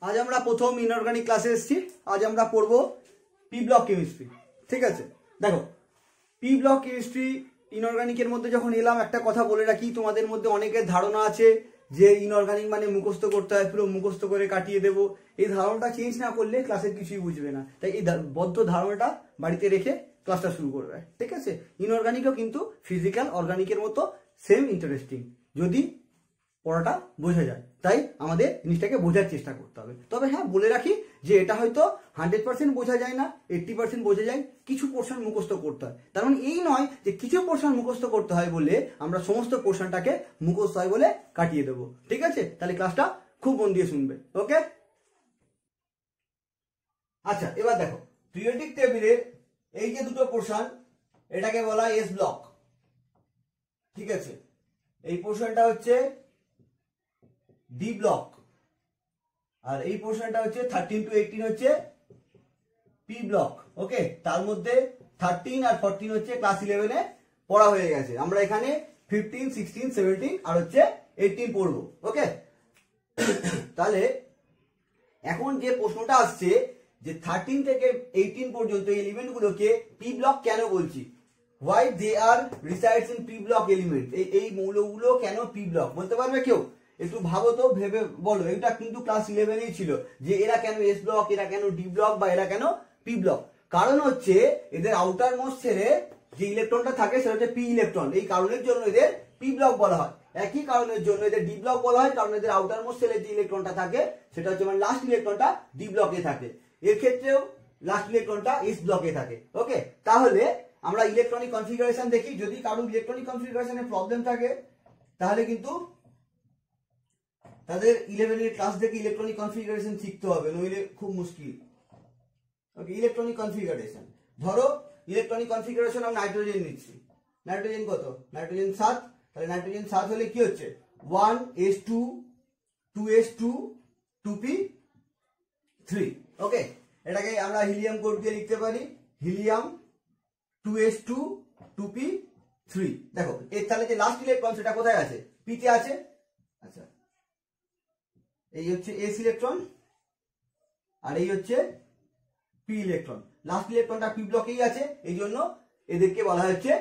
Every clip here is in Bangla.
आज আমরা প্রথম ইনঅর্গানিক ক্লাসে এসেছি। আজ আমরা পড়ব পি ব্লক কেমিস্ট্রি। ঠিক আছে, দেখো পি ব্লক কেমিস্ট্রি ইনঅর্গানিকের মধ্যে যখন এলাম একটা কথা বলে রাখি, তোমাদের মধ্যে অনেকের ধারণা আছে যে ইনঅর্গানিক মানে মুখস্থ করতে হয়, পুরো মুখস্থ করে কাটিয়ে দেব। এই ধারণাটা চেঞ্জ না করলে ক্লাসের কিছুই বুঝবে না। তাই এই বদ্ধ ধারণাটা বাড়িতে রেখে ক্লাসটা শুরু করবে। ঠিক আছে, ইনঅর্গানিকও কিন্তু ফিজিক্যাল অর্গানিকের মতো সেম ইন্টারেস্টিং যদি পড়াটা বোঝা যায়। তাই আমাদের জিনিসটাকে বোঝার চেষ্টা করতে হবে। তবে হ্যাঁ, বলে রাখি যে এটা হয়তো 100% বোঝা যায় না, 80% বোঝা যায়, কিছু পোর্শন মুখস্থ করতে হয়। তার মানে এই নয় যে কিছু পোর্শন মুখস্থ করতে হয় বলে আমরা সমস্ত পোর্শনটাকে মুখস্থ হয় বলে কাটিয়ে দেবো। ঠিক আছে, তাহলে ক্লাসটা খুব মন দিয়ে শুনবে। ওকে, আচ্ছা এবার দেখো পিরিয়ডিক টেবিলের এই যে দুটো পোর্শন, এটাকে বলা হয় এস ব্লক। ঠিক আছে, এই পোর্শনটা হচ্ছে ডি ব্লক, আর এই পোর্শনটা হচ্ছে 13 to 18 হচ্ছে পি ব্লক। ওকে, তার মধ্যে 13 আর 14 হচ্ছে ক্লাস 11 এ পড়া হয়ে গেছে। আমরা এখানে 15, 16, 17 আর হচ্ছে 18 পড়বো। ওকে, তাহলে এখন যে প্রশ্নটা আসছে যে 13 থেকে 18 পর্যন্ত এলিমেন্ট গুলোকে পি ব্লক কেন বলছি, why they are resides in P block element, এই মৌলগুলো কেন পি ব্লক, বলতে পারবে কেউ? একটু ভাবো তো, ভেবে বলো। এটা কিন্তু ক্লাস 11 ছিল যে এরা কেন এস ব্লক, এরা কেন ডি ব্লক বা এরা কেন পি ব্লক। কারণ হচ্ছে এদের আউটার মোস্ট ছেড়ে যে ইলেকট্রনটা থাকে সেটা হচ্ছে পি ইলেকট্রন। এই কারণের জন্য এদের পি ব্লক বলা হয়। একই কারণের জন্য এদের ডি ব্লক বলা হয়, কারণ এদের আউটার মোস্ট ছেড়ে যে ইলেকট্রনটা থাকে সেটা হচ্ছে মানে লাস্ট ইলেকট্রনটা ডি ব্লকে থাকে। এর ক্ষেত্রেও লাস্ট ইলেকট্রনটা এস ব্লকে থাকে। ওকে, তাহলে আমরা ইলেকট্রনিক কনফিগারেশন দেখি। যদি কারোর ইলেকট্রনিক কনফিগারেশনে প্রবলেম থাকে তাহলে কিন্তু তাদের 11 এর ক্লাস থেকে ইলেকট্রনিক কনফিগারেশন শিখতে হবে, নইলে খুব মুশকিল। ওকে, ইলেকট্রনিক কনফিগারেশন, ধরো ইলেকট্রনিক কনফিগারেশন আমি নাইট্রোজেন নিচ্ছি। নাইট্রোজেন কত? নাইট্রোজেন 7। তাহলে নাইট্রোজেন 7 হলে কি হচ্ছে 1s2 2s2 2p3। ওকে, এটাকে আমরা হিলিয়াম কোড দিয়ে লিখতে পারি, হিলিয়াম 2s2 2p3। দেখো এর তাহলে যে লাস্ট ইলেকট্রন সেটা কোথায় আছে? পি তে আছে। আচ্ছা, এই হচ্ছে এস ইলেকট্রন আর এই হচ্ছে পি ইলেকট্রন। লাস্ট ইলেকট্রনটা পি ব্লকেই আছে, এই জন্য এদেরকে বলা হচ্ছে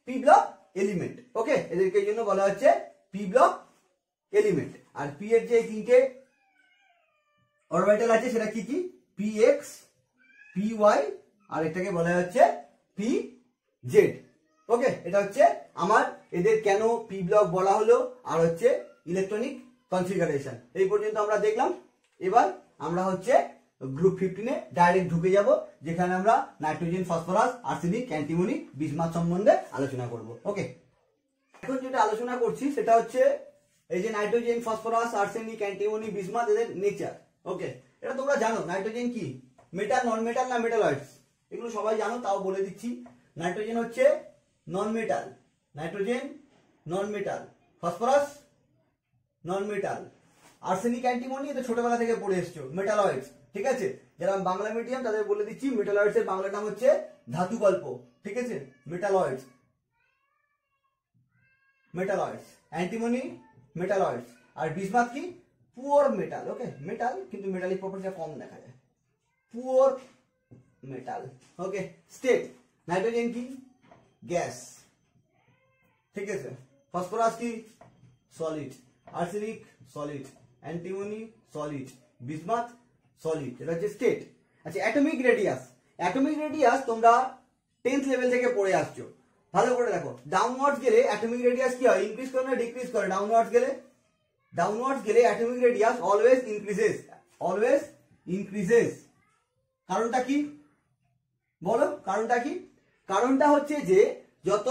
পি ব্লক এলিমেন্ট। ওকে, এদেরকে এই জন্য বলা হচ্ছে পি ব্লক এলিমেন্ট। আর পি এর যে তিনটে অরবিটাল আছে সেটা কি কি? পি এক্স, পি ওয়াই আর এটাকে বলা হচ্ছে পি জেড। ওকে, এটা হচ্ছে আমার এদের কেন পি ব্লক বলা হলো আর হচ্ছে ইলেকট্রনিক কনফিগারেশন। এই পর্যন্ত আমরা দেখলাম। এবার আমরা হচ্ছে গ্রুপ 15 এ ডাইরেক্ট ঢুকে যাব, যেখানে আমরা nitrogen, phosphorus, arsenic, antimony, bismuth সম্বন্ধে আলোচনা করব। ওকে, এখন যেটা আলোচনা করছি সেটা হচ্ছে এই যে nitrogen, phosphorus, arsenic, antimony, bismuth, এদের নেচার। ওকে, এটা তোমরা জানো নাইট্রোজেন কি মেটাল, নন মেটাল না মেটালয়েডস, এগুলো সবাই জানো, তাও বলে দিচ্ছি। নাইট্রোজেন হচ্ছে নন মেটাল, নাইট্রোজেন নন মেটাল, ফসফরাস নন মেটাল, আর্সেনিক, অ্যান্টিমনি এটা ছোটবেলা থেকে পড়ে এসছো, মেটালয়েডস। ঠিক আছে, যারা বাংলা মিডিয়াম তাদের বলে দিচ্ছি মেটালয়েডস এর বাংলা নাম হচ্ছে ধাতুকল্প। ঠিক আছে, মেটালয়েডস, মেটালয়েডস, অ্যান্টিমনি মেটালয়েডস, আর বিসমাথ কি পুওর মেটাল। ওকে, মেটাল কিন্তু মেটালিক প্রপার্টিটা কম দেখা যায়, পুওর মেটাল। ওকে, স্টেট, নাইট্রোজেন কি গ্যাস। ঠিক আছে, ফসফরাস কি solid, arsenic solid, antimony solid, bismuth solid. এটা হচ্ছে স্টেট। আচ্ছা, অ্যাটমিক রেডিয়াস, অ্যাটমিক রেডিয়াস তোমরা 10th লেভেল থেকে পড়ে আসছো, ভালো করে দেখো। ডাউনওয়ার্ডস গেলে অ্যাটমিক রেডিয়াস কি হয়? ইনক্রিজ করে না ডিক্রিজ করে? ডাউনওয়ার্ডস গেলে atomic radius always increases, always increases. কারণটা কি বলো? কারণটা কি? কারণটা হচ্ছে যে যত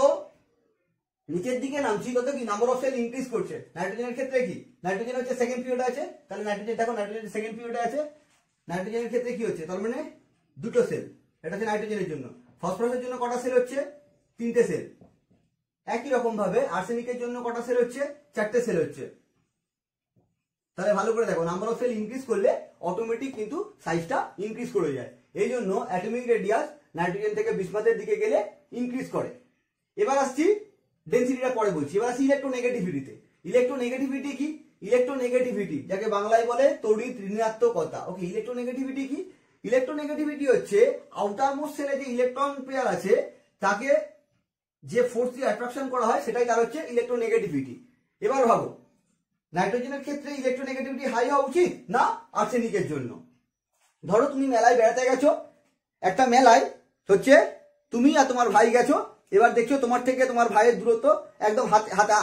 নিচের দিকে নামছি তত কি নাম্বার অফ সেল ইনক্রিজ করছে। নাইট্রোজেনের ক্ষেত্রে কি? নাইট্রোজেন হচ্ছে সেকেন্ড পিরিয়ডে আছে, তাহলে নাইট্রোজেন দেখো নাইট্রোজেন সেকেন্ড পিরিয়ডে আছে। নাইট্রোজেনের ক্ষেত্রে কি হচ্ছে? তার মানে দুটো সেল, এটা হচ্ছে নাইট্রোজেনের জন্য। ফসফরাসের জন্য কটা সেল হচ্ছে? 3টে সেল। একই রকম ভাবে আর্সেনিকের জন্য কটা সেল হচ্ছে? 4টে সেল হচ্ছে। তাহলে ভালো করে দেখো, নাম্বার অফ সেল ইনক্রিজ করলে অটোমেটিক কিন্তু সাইজটা ইনক্রিজ করে যায়। এই জন্য অ্যাটমিক রেডিয়াস নাইট্রোজেন থেকে বিসমাথের দিকে গেলে ইনক্রিজ করে। এবার আসছি ডেনসিটিটা পরে বলছি। এবার আসি ইলেকট্রোনেগেটিভিটিতে। ইলেকট্রোনেগেটিভিটি কি? ইলেকট্রোনেগেটিভিটি, যাকে বাংলায় বলে তড়িৎ ঋণাত্মকতা। ওকে, ইলেকট্রোনেগেটিভিটি কি? ইলেকট্রোনেগেটিভিটি হচ্ছে আউটার মোস্ট সেলে যে ইলেকট্রন পেয়ার আছে তাকে যে ফোর্স দিয়ে অ্যাট্রাকশন করা হয় সেটাই তার হচ্ছে ইলেকট্রোনেগেটিভিটি। এবার ভাবো, নাইট্রোজেনের ক্ষেত্রে ইলেকট্রোনেগেটিভিটি হাই হওয়া উচিত না আর্সেনিকের জন্য? ধরো তুমি মেলায় বেড়াতে গেছো, একটা মেলায় হচ্ছে তুমি আর তোমার ভাই গেছো, এবার দেখছো তোমার থেকে তোমার ভাইয়ের দূরত্ব একদম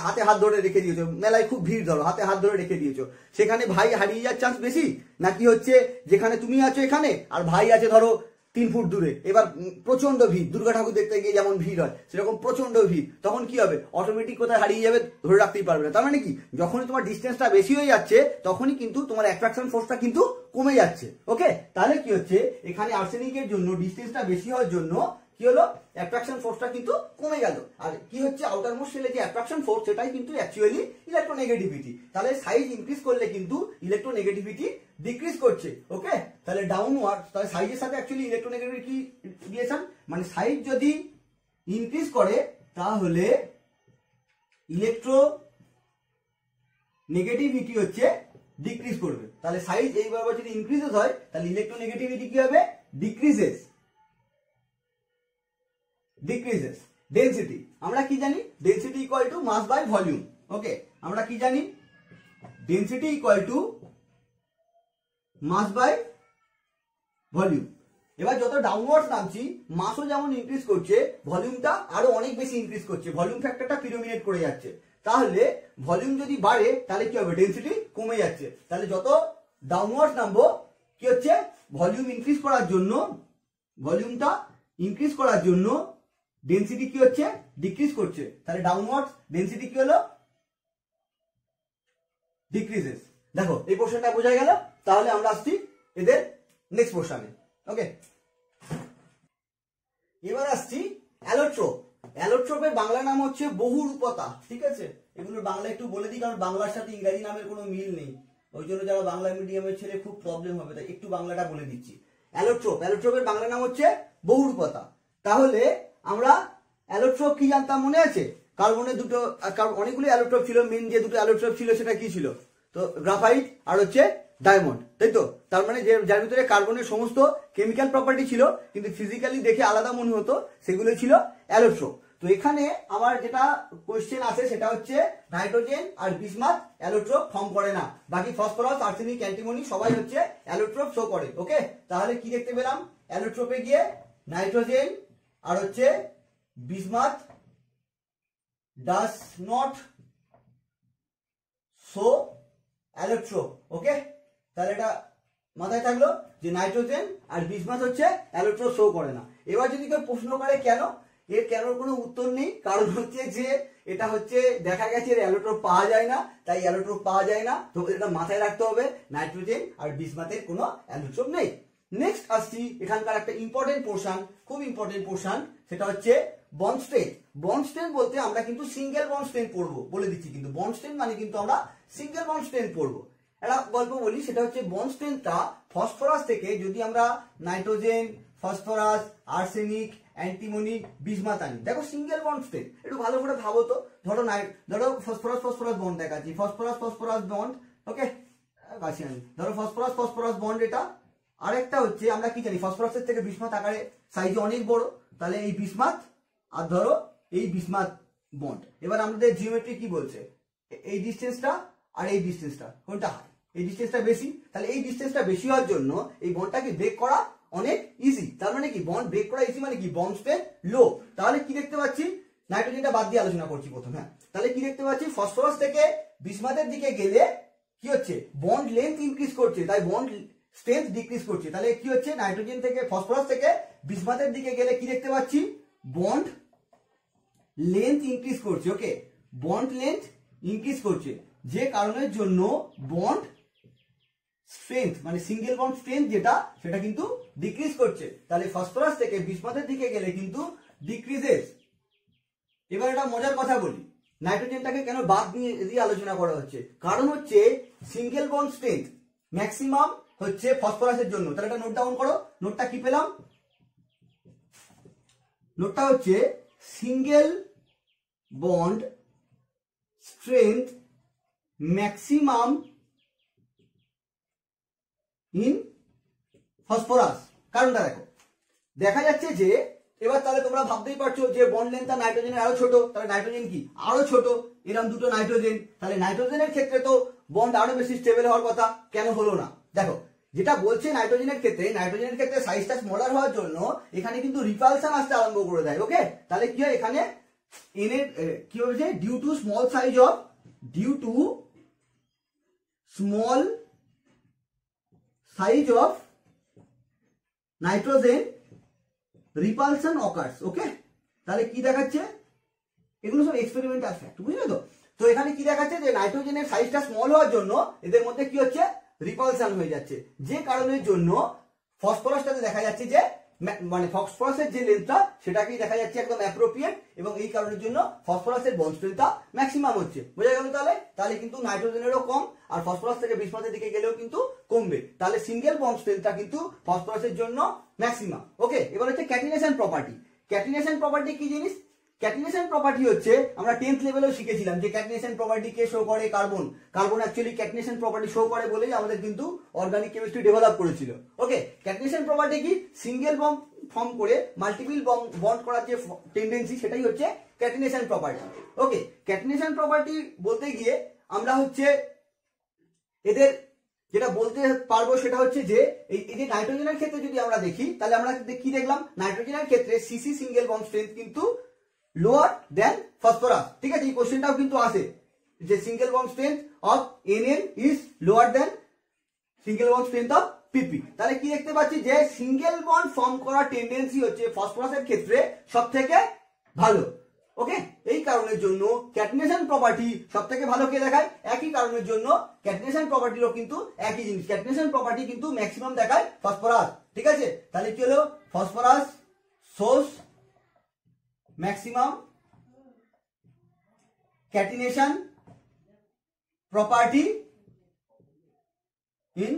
হাতে হাত ধরে রেখে দিয়েছো, মেলায় খুব ভিড়, ধরো হাতে হাত ধরে রেখে দিয়েছো, সেখানে ভাই হারিয়ে যাওয়ার চান্স বেশি নাকি হচ্ছে যেখানে তুমি আছো এখানে আর ভাই আছে ধরো 3 ফুট দূরে, এবার প্রচন্ড ভিড়, দুর্গা ঠাকুর দেখতে গিয়ে যেমন ভিড় হয় সেরকম প্রচন্ড ভিড়, তখন কি হবে? অটোমেটিক কোথায় হারিয়ে যাবে ধরে রাখতেই পারবে না। তার মানে কি, যখনই তোমার ডিস্টেন্সটা বেশি হয়ে যাচ্ছে তখনই কিন্তু তোমার অ্যাট্রাকশন ফোর্সটা কিন্তু কমে যাচ্ছে। ওকে, তাহলে কি হচ্ছে, এখানে আর্সেনিকের জন্য ডিস্টেন্সটা বেশি হওয়ার জন্য কি হলো, অ্যাট্রাকশন ফোর্সটা কিন্তু কমে গেল। আর কি হচ্ছে, আউটার মোস্ট সেলে যে অ্যাট্রাকশন ফোর্স সেটাই কিন্তু অ্যাকচুয়ালি ইলেকট্রোনেগেটিভিটি। তাহলে সাইজ ইনক্রিজ করলে কিন্তু ইলেকট্রোনেগেটিভিটি ডিক্রিজ করছে। ওকে, তাহলে ডাউনওয়ার্ড, তাহলে সাইজের সাথে অ্যাকচুয়ালি ইলেকট্রোনেগেটিভিটি কি রিলেশন, মানে সাইজ যদি ইনক্রিজ করে তাহলে ইলেকট্রোনেগেটিভিটি হচ্ছে ডিক্রিজ করবে। তাহলে সাইজ এইভাবে যদি ইনক্রিজেস হয় তাহলে ইলেকট্রোনেগেটিভিটি কি হবে? ডিক্রিজেস। ডিক্রিজেস। ডেনসিটি আমরা কি জানি? Density equal to mass by volume. Okay, আমরা কি জানি? Density equal to mass by volume. এবার যত ডাউনওয়ার্ডস নামছি মাসও যেমন ইনক্রিজ করছে, ভলিউমটা আরো অনেক বেশি ইনক্রিজ করছে, ভলিউম ফ্যাক্টরটা প্রিডোমিনেট করে যাচ্ছে। তাহলে ভলিউম যদি বাড়ে তাহলে কি হবে? ডেনসিটি কমে যাচ্ছে। তাহলে যত ডাউনওয়ার্ডস নামবো কি হচ্ছে, ভলিউম ইনক্রিজ করার জন্য, ভলিউমটা ইনক্রিজ করার জন্য ডেনসিটি কি হচ্ছে? ডিক্রিজ করছে। তাহলে ডাউনওয়ার্ডস ডেনসিটি কি হলো? ডিক্রিজেস। দেখো এই পোর্শনটা বোঝা গেল। তাহলে আমরা আসছি এদের নেক্সট পোর্শনে। ওকে, এবার আসছি অ্যালোট্রোপ। অ্যালোট্রোপের বাংলা নাম হচ্ছে বহুরূপতা। ঠিক আছে, এগুলোর বাংলা একটু বলে দিই, কারণ বাংলার সাথে ইংরাজি নামের কোনো মিল নেই, ওই জন্য যারা বাংলা মিডিয়ামের ছেলে খুব প্রবলেম হবে, তাই একটু বাংলাটা বলে দিচ্ছি। অ্যালোট্রোপ, অ্যালোট্রোপের বাংলা নাম হচ্ছে বহুরূপতা। তাহলে আমরা অ্যালোট্রোপ কি জানতাম মনে আছে? কার্বনের দুটো, অনেকগুলো অ্যালোট্রোপ ছিল, মেন যে দুটো অ্যালোট্রোপ ছিল সেটা কি ছিল? তো গ্রাফাইট আর হচ্ছে ডায়মন্ড, তাই তো? তার মানে যে যার ভিতরে কার্বনের সমস্ত কেমিক্যাল প্রপার্টি ছিল কিন্তু ফিজিক্যালি দেখে আলাদা মনে হতো, সেগুলো ছিল অ্যালোট্রোপ। তো এখানে আমার যেটা কোশ্চেন আছে সেটা হচ্ছে নাইট্রোজেন আর বিসমাথ অ্যালোট্রোপ ফর্ম করে না, বাকি ফসফরাস, আর্সেনিক, অ্যান্টিমনি সবাই হচ্ছে অ্যালোট্রোপ শো করে। ওকে, তাহলে কি দেখতে পেলাম? অ্যালোট্রোপে গিয়ে নাইট্রোজেন আর হচ্ছে বিসমাথ ডাজ নট শো অ্যালোট্রোপ। ওকে, তাহলে এটা মাথায় থাকলো যে নাইট্রোজেন আর বিসমাথ হচ্ছে অ্যালোট্রোপ শো করে না। এবার যদি কেউ প্রশ্ন করে কেন, এর কেনর কোনো উত্তর নেই, কারণ হচ্ছে যে এটা হচ্ছে দেখা গেছে এর অ্যালোট্রোপ পাওয়া যায় না, তাই অ্যালোট্রোপ পাওয়া যায় না। তো এটা মাথায় রাখতে হবে, নাইট্রোজেন আর বিসমাথের কোনো অ্যালোট্রোপ নেই। নেক্সট আসছি এখানকার একটা ইম্পর্টেন্ট পোর্শন, খুব ইম্পর্টেন্ট পোর্শন, সেটা হচ্ছে বন্ড স্ট্রেংথ। বন্ড স্ট্রেংথ বলতে আমরা কিন্তু সিঙ্গেল বন্ড স্ট্রেংথ পড়বো, বলে দিচ্ছি কিন্তু বন্ড স্ট্রেংথ মানে কিন্তু আমরা সিঙ্গেল বন্ড স্ট্রেংথ পড়বো। একটা গল্প বলি, সেটা হচ্ছে বন্ড স্ট্রেংথটা ফসফরাস থেকে যদি আমরা nitrogen, phosphorus, arsenic, antimony, bismuth আনি, দেখো সিঙ্গেল বন্ড স্ট্রেংথ, একটু ভালো করে ভাবো তো। ধরো ধরো ফসফরাস ফসফরাস বন্ড দেখাচ্ছি, ফসফরাস ফসফরাস বন্ড। ওকে, কাছে আনি, ধরো ফসফরাস ফসফরাস বন্ড এটা। আরেকটা হচ্ছে আমরা কি জানি, ফসফরাসের থেকে বিসমাথ আকারে সাইজে অনেক বড়, তাহলে এই বিসমাথ আর ধরো এই বিসমাথ বন্ড। এবার আমাদের জিওমেট্রি কি বলছে, এই ডিস্টেন্সটা আর এই ডিস্টেন্সটা কোনটা হাই? এই ডিস্টেন্সটা বেশি, তাহলে এই ডিস্টেন্সটা বেশি হওয়ার জন্য এই বন্ডটাকে ব্রেক করা অনেক ইজি। তার মানে কি, বন্ড ব্রেক করা ইজি মানে কি, বন্ড স্ট্রেংথ লো। তাহলে কি দেখতে পাচ্ছি, নাইট্রোজেনটা বাদ দিয়ে আলোচনা করছি প্রথমে। হ্যাঁ, তাহলে কি দেখতে পাচ্ছি, ফসফরাস থেকে বিসমাথের দিকে গেলে কি হচ্ছে, বন্ড লেন্থ ইনক্রিজ করছে, তাই বন্ড স্ট্রেংথ ডিক্রিজ করছে। তাহলে কি হচ্ছে, নাইট্রোজেন থেকে ফসফরাস থেকে বিসমাথের দিকে গেলে কি দেখতে পাচ্ছি, বন্ড লেন্থ ইনক্রিজ করছে। ওকে, বন্ড লেন্থ ইনক্রিজ করছে, যে কারণের জন্য বন্ড স্ট্রেংথ মানে সিঙ্গেল বন্ড স্ট্রেংথ যেটা, সেটা কিন্তু ডিক্রিজ করছে। তাহলে ফসফরাস থেকে বিসমাথের দিকে গেলে কিন্তু ডিক্রিজেস। এবার একটা মজার কথা বলি, নাইট্রোজেনটাকে কেন বাদ দিয়ে আলোচনা করা হচ্ছে, কারণ হচ্ছে সিঙ্গেল বন্ড স্ট্রেংথ ম্যাক্সিমাম হচ্ছে ফসফরাসের জন্য। তাহলে এটা নোট ডাউন করো, নোটটা কি পেলাম, নোটটা হচ্ছে single bond strength maximum in phosphorus. কারণটা দেখো, দেখা যাচ্ছে যে এবার তাহলে তোমরা ভাবতেই পারছো যে বন্ড লেন্থটা নাইট্রোজেনের আরো ছোট, তাহলে নাইট্রোজেন কি আরো ছোট, এরকম দুটো নাইট্রোজেন, তাহলে নাইট্রোজেনের ক্ষেত্রে তো বন্ড আরো বেশি স্টেবল হওয়ার কথা, কেন হলো না? দেখো যেটা বলছে নাইট্রোজেনের ক্ষেত্রে সাইজটা স্মলার হওয়ার জন্য এখানে কিন্তু রিপালশন আসতে আরম্ভ করে দেয়। ওকে, তাহলে কি হয় এখানে এন এর কি হচ্ছে, due to small size of nitrogen repulsion occurs. Okay, তাহলে কি দেখাচ্ছে, এগুলো সব এক্সপেরিমেন্টাল ফ্যাক্ট, বুঝলে তো? তো এখানে কি দেখাচ্ছে যে নাইট্রোজেনের সাইজটা স্মল হওয়ার জন্য এদের মধ্যে কি হচ্ছে, রিপালশন হয়ে যাচ্ছে, যে কারণের জন্য ফসফরাসটাতে দেখা যাচ্ছে যে মানে ফসফরাসের যে লেন্থটা সেটাকেই দেখা যাচ্ছে একদম অ্যাপ্রোপ্রিয়েট, এবং এই কারণের জন্য ফসফরাসের বন্ড স্ট্রেংথটা ম্যাক্সিমাম হচ্ছে। বোঝা গেল? তাহলে কিন্তু নাইট্রোজেনেরও কম, আর ফসফরাস থেকে বিস্মাতের দিকে গেলেও কিন্তু কমবে, তাহলে সিঙ্গেল বন্ড স্ট্রেংথটা কিন্তু ফসফরাসের জন্য ম্যাক্সিমাম। ওকে, এবার হচ্ছে ক্যাটিনেশন প্রপার্টি। ক্যাটিনেশন প্রপার্টি কি জিনিস? ক্যাটিনেশন প্রপার্টি হচ্ছে, আমরা 10th লেভেলেও শিখেছিলাম যে ক্যাটিনেশন প্রপার্টি কে শো করে, carbon actually catenation property show করে বলেই আমাদের কিন্তু অর্গানিক কেমিস্ট্রি ডেভেলপ করেছিল। ওকে, ক্যাটিনেশন প্রপার্টি কি, সিঙ্গেল বন্ড ফর্ম করে মাল্টিপল বন্ড করার যে টেন্ডেন্সি সেটাই হচ্ছে ক্যাটিনেশন প্রপার্টি। ওকে, ক্যাটিনেশন প্রপার্টি বলতে গিয়ে আমরা হচ্ছে এদের যেটা বলতে পারবো সেটা হচ্ছে যে এই যে নাইট্রোজেনের ক্ষেত্রে যদি আমরা দেখি, তাহলে আমরা কি দেখলাম, নাইট্রোজেনের ক্ষেত্রে সিসি সিঙ্গেল বন্ড স্ট্রেংথ কিন্তু লোয়ার দেন ফসফরাস। ঠিক আছে, এই কোশ্চেনটাও কিন্তু আসে যে single bond strength of NN is lower than single bond strength of PP। তাহলে কি দেখতে পাচ্ছি যে সিঙ্গেল বন্ড ফর্ম করার টেন্ডেন্সি হচ্ছে ফসফরাসের ক্ষেত্রে সবথেকে ভালো। ওকে, এই কারণের জন্য ক্যাটিনেশন প্রপার্টি সবথেকে ভালো কে দেখায়, একই কারণের জন্য ক্যাটিনেশন প্রপার্টিরও কিন্তু একই জিনিস, ক্যাটিনেশন প্রপার্টি কিন্তু ম্যাক্সিমাম দেখায় ফসফরাস। ঠিক আছে, তাহলে কি হলো, ফসফরাস সোর্স maximum catenation property in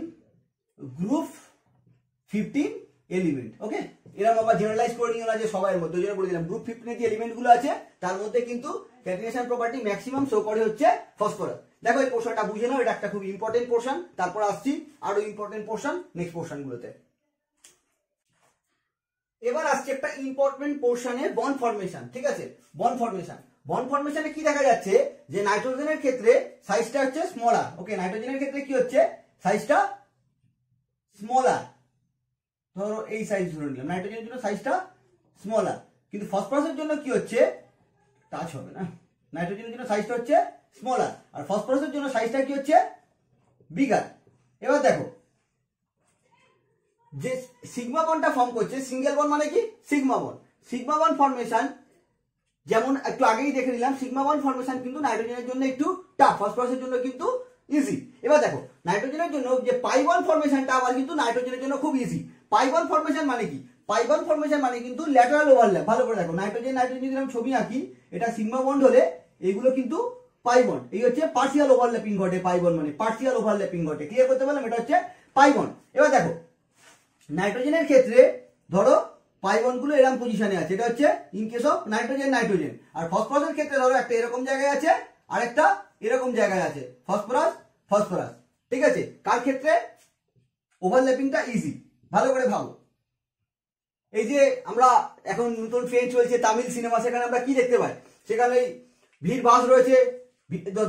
group 15 element. Okay, এরকম আবার জেনারেলাইজ করে নিও না যে সবার মধ্যে, যেটা বলে দিলাম গ্রুপ 15 এর যে এলিমেন্ট গুলো আছে তার মধ্যে কিন্তু ক্যাটিনেশন প্রপার্টি ম্যাক্সিমাম শো করে হচ্ছে ফসফরাস। দেখো এই পোর্শনটা বুঝে নাও, এটা একটা খুব ইম্পর্টেন্ট পোর্শন। তারপর আসছি আরো ইম্পর্টেন্ট পোর্শন নেক্সট পোর্শন গুলোতে। এবার আসছে একটা ইম্পর্টেন্ট পোর্শনে বন্ড ফর্মেশন। ঠিক আছে, বন্ড ফর্মেশনে কি দেখা যাচ্ছে যে নাইট্রোজেনের ক্ষেত্রে সাইজটা হচ্ছে স্মলার। ওকে, নাইট্রোজেনের ক্ষেত্রে কি হচ্ছে, সাইজটা স্মলার, ধরো এই সাইজ ধরে নিলাম, নাইট্রোজেনের জন্য সাইজটা স্মলার, কিন্তু ফসফরাসের জন্য কি হচ্ছে, টাচ হবে না, নাইট্রোজেনের জন্য সাইজটা হচ্ছে স্মলার আর ফসফরাসের জন্য সাইজটা কি হচ্ছে বিগার। এবার দেখো যে সিগমা বন্ডটা ফর্ম করছে, সিঙ্গেল বন্ড মানে কি, সিগমা বন্ড ফর্মেশন, যেমন একটু আগেই দেখে নিলাম সিগমা বন্ড ফর্মেশন কিন্তু নাইট্রোজেনের জন্য একটু টাফ, ফসফরাসের জন্য কিন্তু ইজি। এবার দেখো নাইট্রোজেনের জন্য যে পাই বন্ড ফর্মেশনটা আবার কিন্তু নাইট্রোজেনের জন্য খুব ইজি। পাই বন্ড ফর্মেশন মানে কি, পাই বন্ড ফর্মেশন মানে কিন্তু ল্যাটারাল ওভারল্যাপ। ভালো করে দেখো, নাইট্রোজেন যদি আমি ছবি আঁকি, এটা সিগমা বন্ড হলে এইগুলো কিন্তু পাই বন্ড, এই হচ্ছে পার্সিয়াল ওভারল্যাপিং ঘটে, পাই বন্ড মানে পার্সিয়াল ওভারল্যাপিং ঘটে। ক্লিয়ার করতে পারলাম, এটা হচ্ছে পাই বন্ড। এবার দেখো নাইট্রোজেনের ক্ষেত্রে ধরো পাই বন্ড গুলো এরকম পজিশনে আছে, এটা হচ্ছে ইন কেস অফ নাইট্রোজেন। আর ফসফরাসের ক্ষেত্রে ধরো একটা এরকম জায়গায় আছে আর একটা এরকম জায়গায় আছে, ফসফরাস। ঠিক আছে, কার ক্ষেত্রে ওভারল্যাপিংটা ইজি। ভালো করে ভাবো, এই যে আমরা এখন নতুন ট্রেন্ড চলছে তামিল সিনেমা, সেখানে আমরা কি দেখতে পাই, সেখানে ভিড় বাস রয়েছে,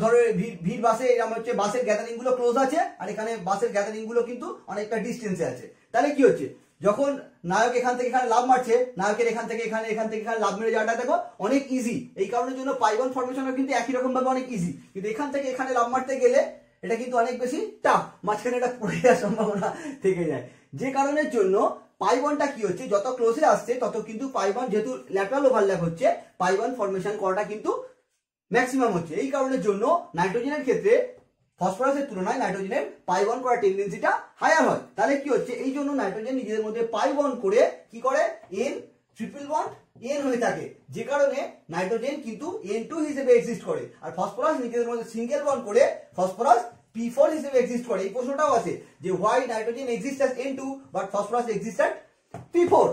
ধরো ভিড় বাসে এরকম হচ্ছে বাসের গ্যাদারিং গুলো ক্লোজ আছে আর এখানে বাসের গ্যাদারিং গুলো কিন্তু অনেকটা ডিস্টেন্সে আছে। তাহলে কি হচ্ছে, যখন নায়ক এখান থেকে এখানে লাভ মারছে, নায়কের এখান থেকে এখানে লাভ মেরে যাওয়াটা দেখো অনেক ইজি। এই কারণের জন্য পাই বন্ড ফর্মেশনও কিন্তু একই রকম ভাবে অনেক ইজি, কিন্তু এখান থেকে এখানে লাভ মারতে গেলে এটা কিন্তু অনেক বেশি টাফ, মাঝখানে এটা পড়ে যাওয়ার সম্ভাবনা থেকে যায়। যে কারণের জন্য পাই বন্ডটা কি হচ্ছে, যত ক্লোজে আসছে তত কিন্তু পাই বন্ড, যেহেতু ল্যাটারাল ওভারল্যাপ হচ্ছে, পাই বন্ড ফর্মেশন করাটা কিন্তু ম্যাক্সিমাম হচ্ছে। এই কারণের জন্য নাইট্রোজেনের ক্ষেত্রে ফসফরাসের তুলনায় নাইট্রোজেনের পাই বন্ড করার টেন্ডেন্সিটা হায়ার হয়। তাহলে কি হচ্ছে, এই জন্য নাইট্রোজেন নিজেদের মধ্যে পাই বন্ড করে কি করে, এন ট্রিপল বন্ড এন হয়ে থাকে, যে কারণে নাইট্রোজেন কিন্তু N2 হিসেবে এক্সিস্ট করে, আর ফসফরাস নিজেদের মধ্যে সিঙ্গেল বন্ড করে ফসফরাস P4 হিসেবে এক্সিস্ট করে। এই প্রশ্নটাও আছে যে why nitrogen exist as N2 but phosphorus exist at P4।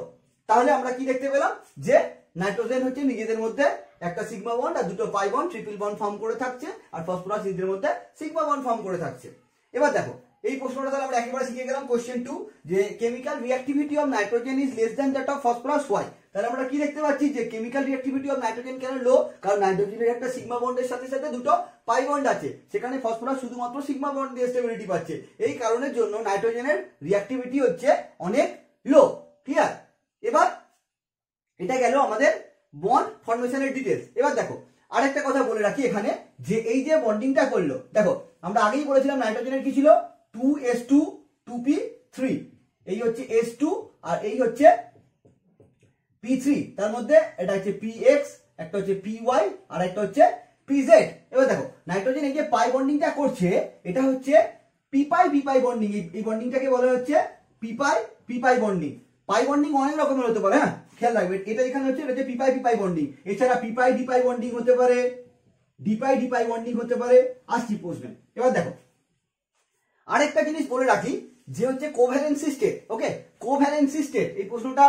তাহলে আমরা কি দেখতে পেলাম যে নাইট্রোজেন হচ্ছে নিজেদের মধ্যে একটা সিগমা বন্ড আর দুটো pi bond triple bond form করে থাকছে, আর ফসফরাস নিজেদের মধ্যে সিগমা বন্ড ফর্ম করে থাকছে। এবার দেখো এই প্রশ্নটা তাহলে আমরা একেবারে শিখে গেলাম। কোশ্চেন 2 যে chemical reactivity of nitrogen is less than that of phosphorus why. তাহলে আমরা কি দেখতে পাচ্ছি যে কেমিক্যাল রিঅ্যাক্টিভিটি অফ নাইট্রোজেন কেন লো, কারণ নাইট্রোজেনের একটা সিগমা বন্ডের সাথে সাথে দুটো পাই বন্ড আছে, সেখানে ফসফরাস শুধুমাত্র সিগমা বন্ড দিয়ে স্টেবিলিটি পাচ্ছে। এই কারণের জন্য নাইট্রোজেনের রিঅ্যাক্টিভিটি হচ্ছে অনেক লো। ক্লিয়ার? এবার এটা গেল আমাদের বন্ড ফর্মেশনের ডিটেলস। এবার দেখো আরেকটা কথা বলে রাখি এখানে, যে এই যে বন্ডিংটা করলো, দেখো আমরা আগেই বলেছিলাম নাইট্রোজেনের কি ছিল 2s2 2p3, এই হচ্ছে s2 আর এই হচ্ছে p3, তার মধ্যে এটা হচ্ছে px, একটা হচ্ছে py আর একটা হচ্ছে pz। এবার দেখো নাইট্রোজেন এই যে পাই বন্ডিংটা করছে এটা হচ্ছে p পাই p পাই বন্ডিং, এই বন্ডিংটাকে বলা হচ্ছে p পাই p পাই বন্ডিং। পাই বন্ডিং অনেক রকমের হতে পারে, হ্যাঁ খেয়াল রাখবে, এটা এখানে হচ্ছে এটা হচ্ছে p পাই p পাই বন্ডিং, এছাড়া p পাই d পাই বন্ডিং হতে পারে, d পাই d পাই বন্ডিং হতে পারে, আসছি প্রশ্নে। এবার দেখো আরেকটা জিনিস বলে রাখি যে হচ্ছে কোভ্যালেন্সি স্টেট। ওকে, কোভ্যালেন্সি স্টেট এই প্রশ্নটা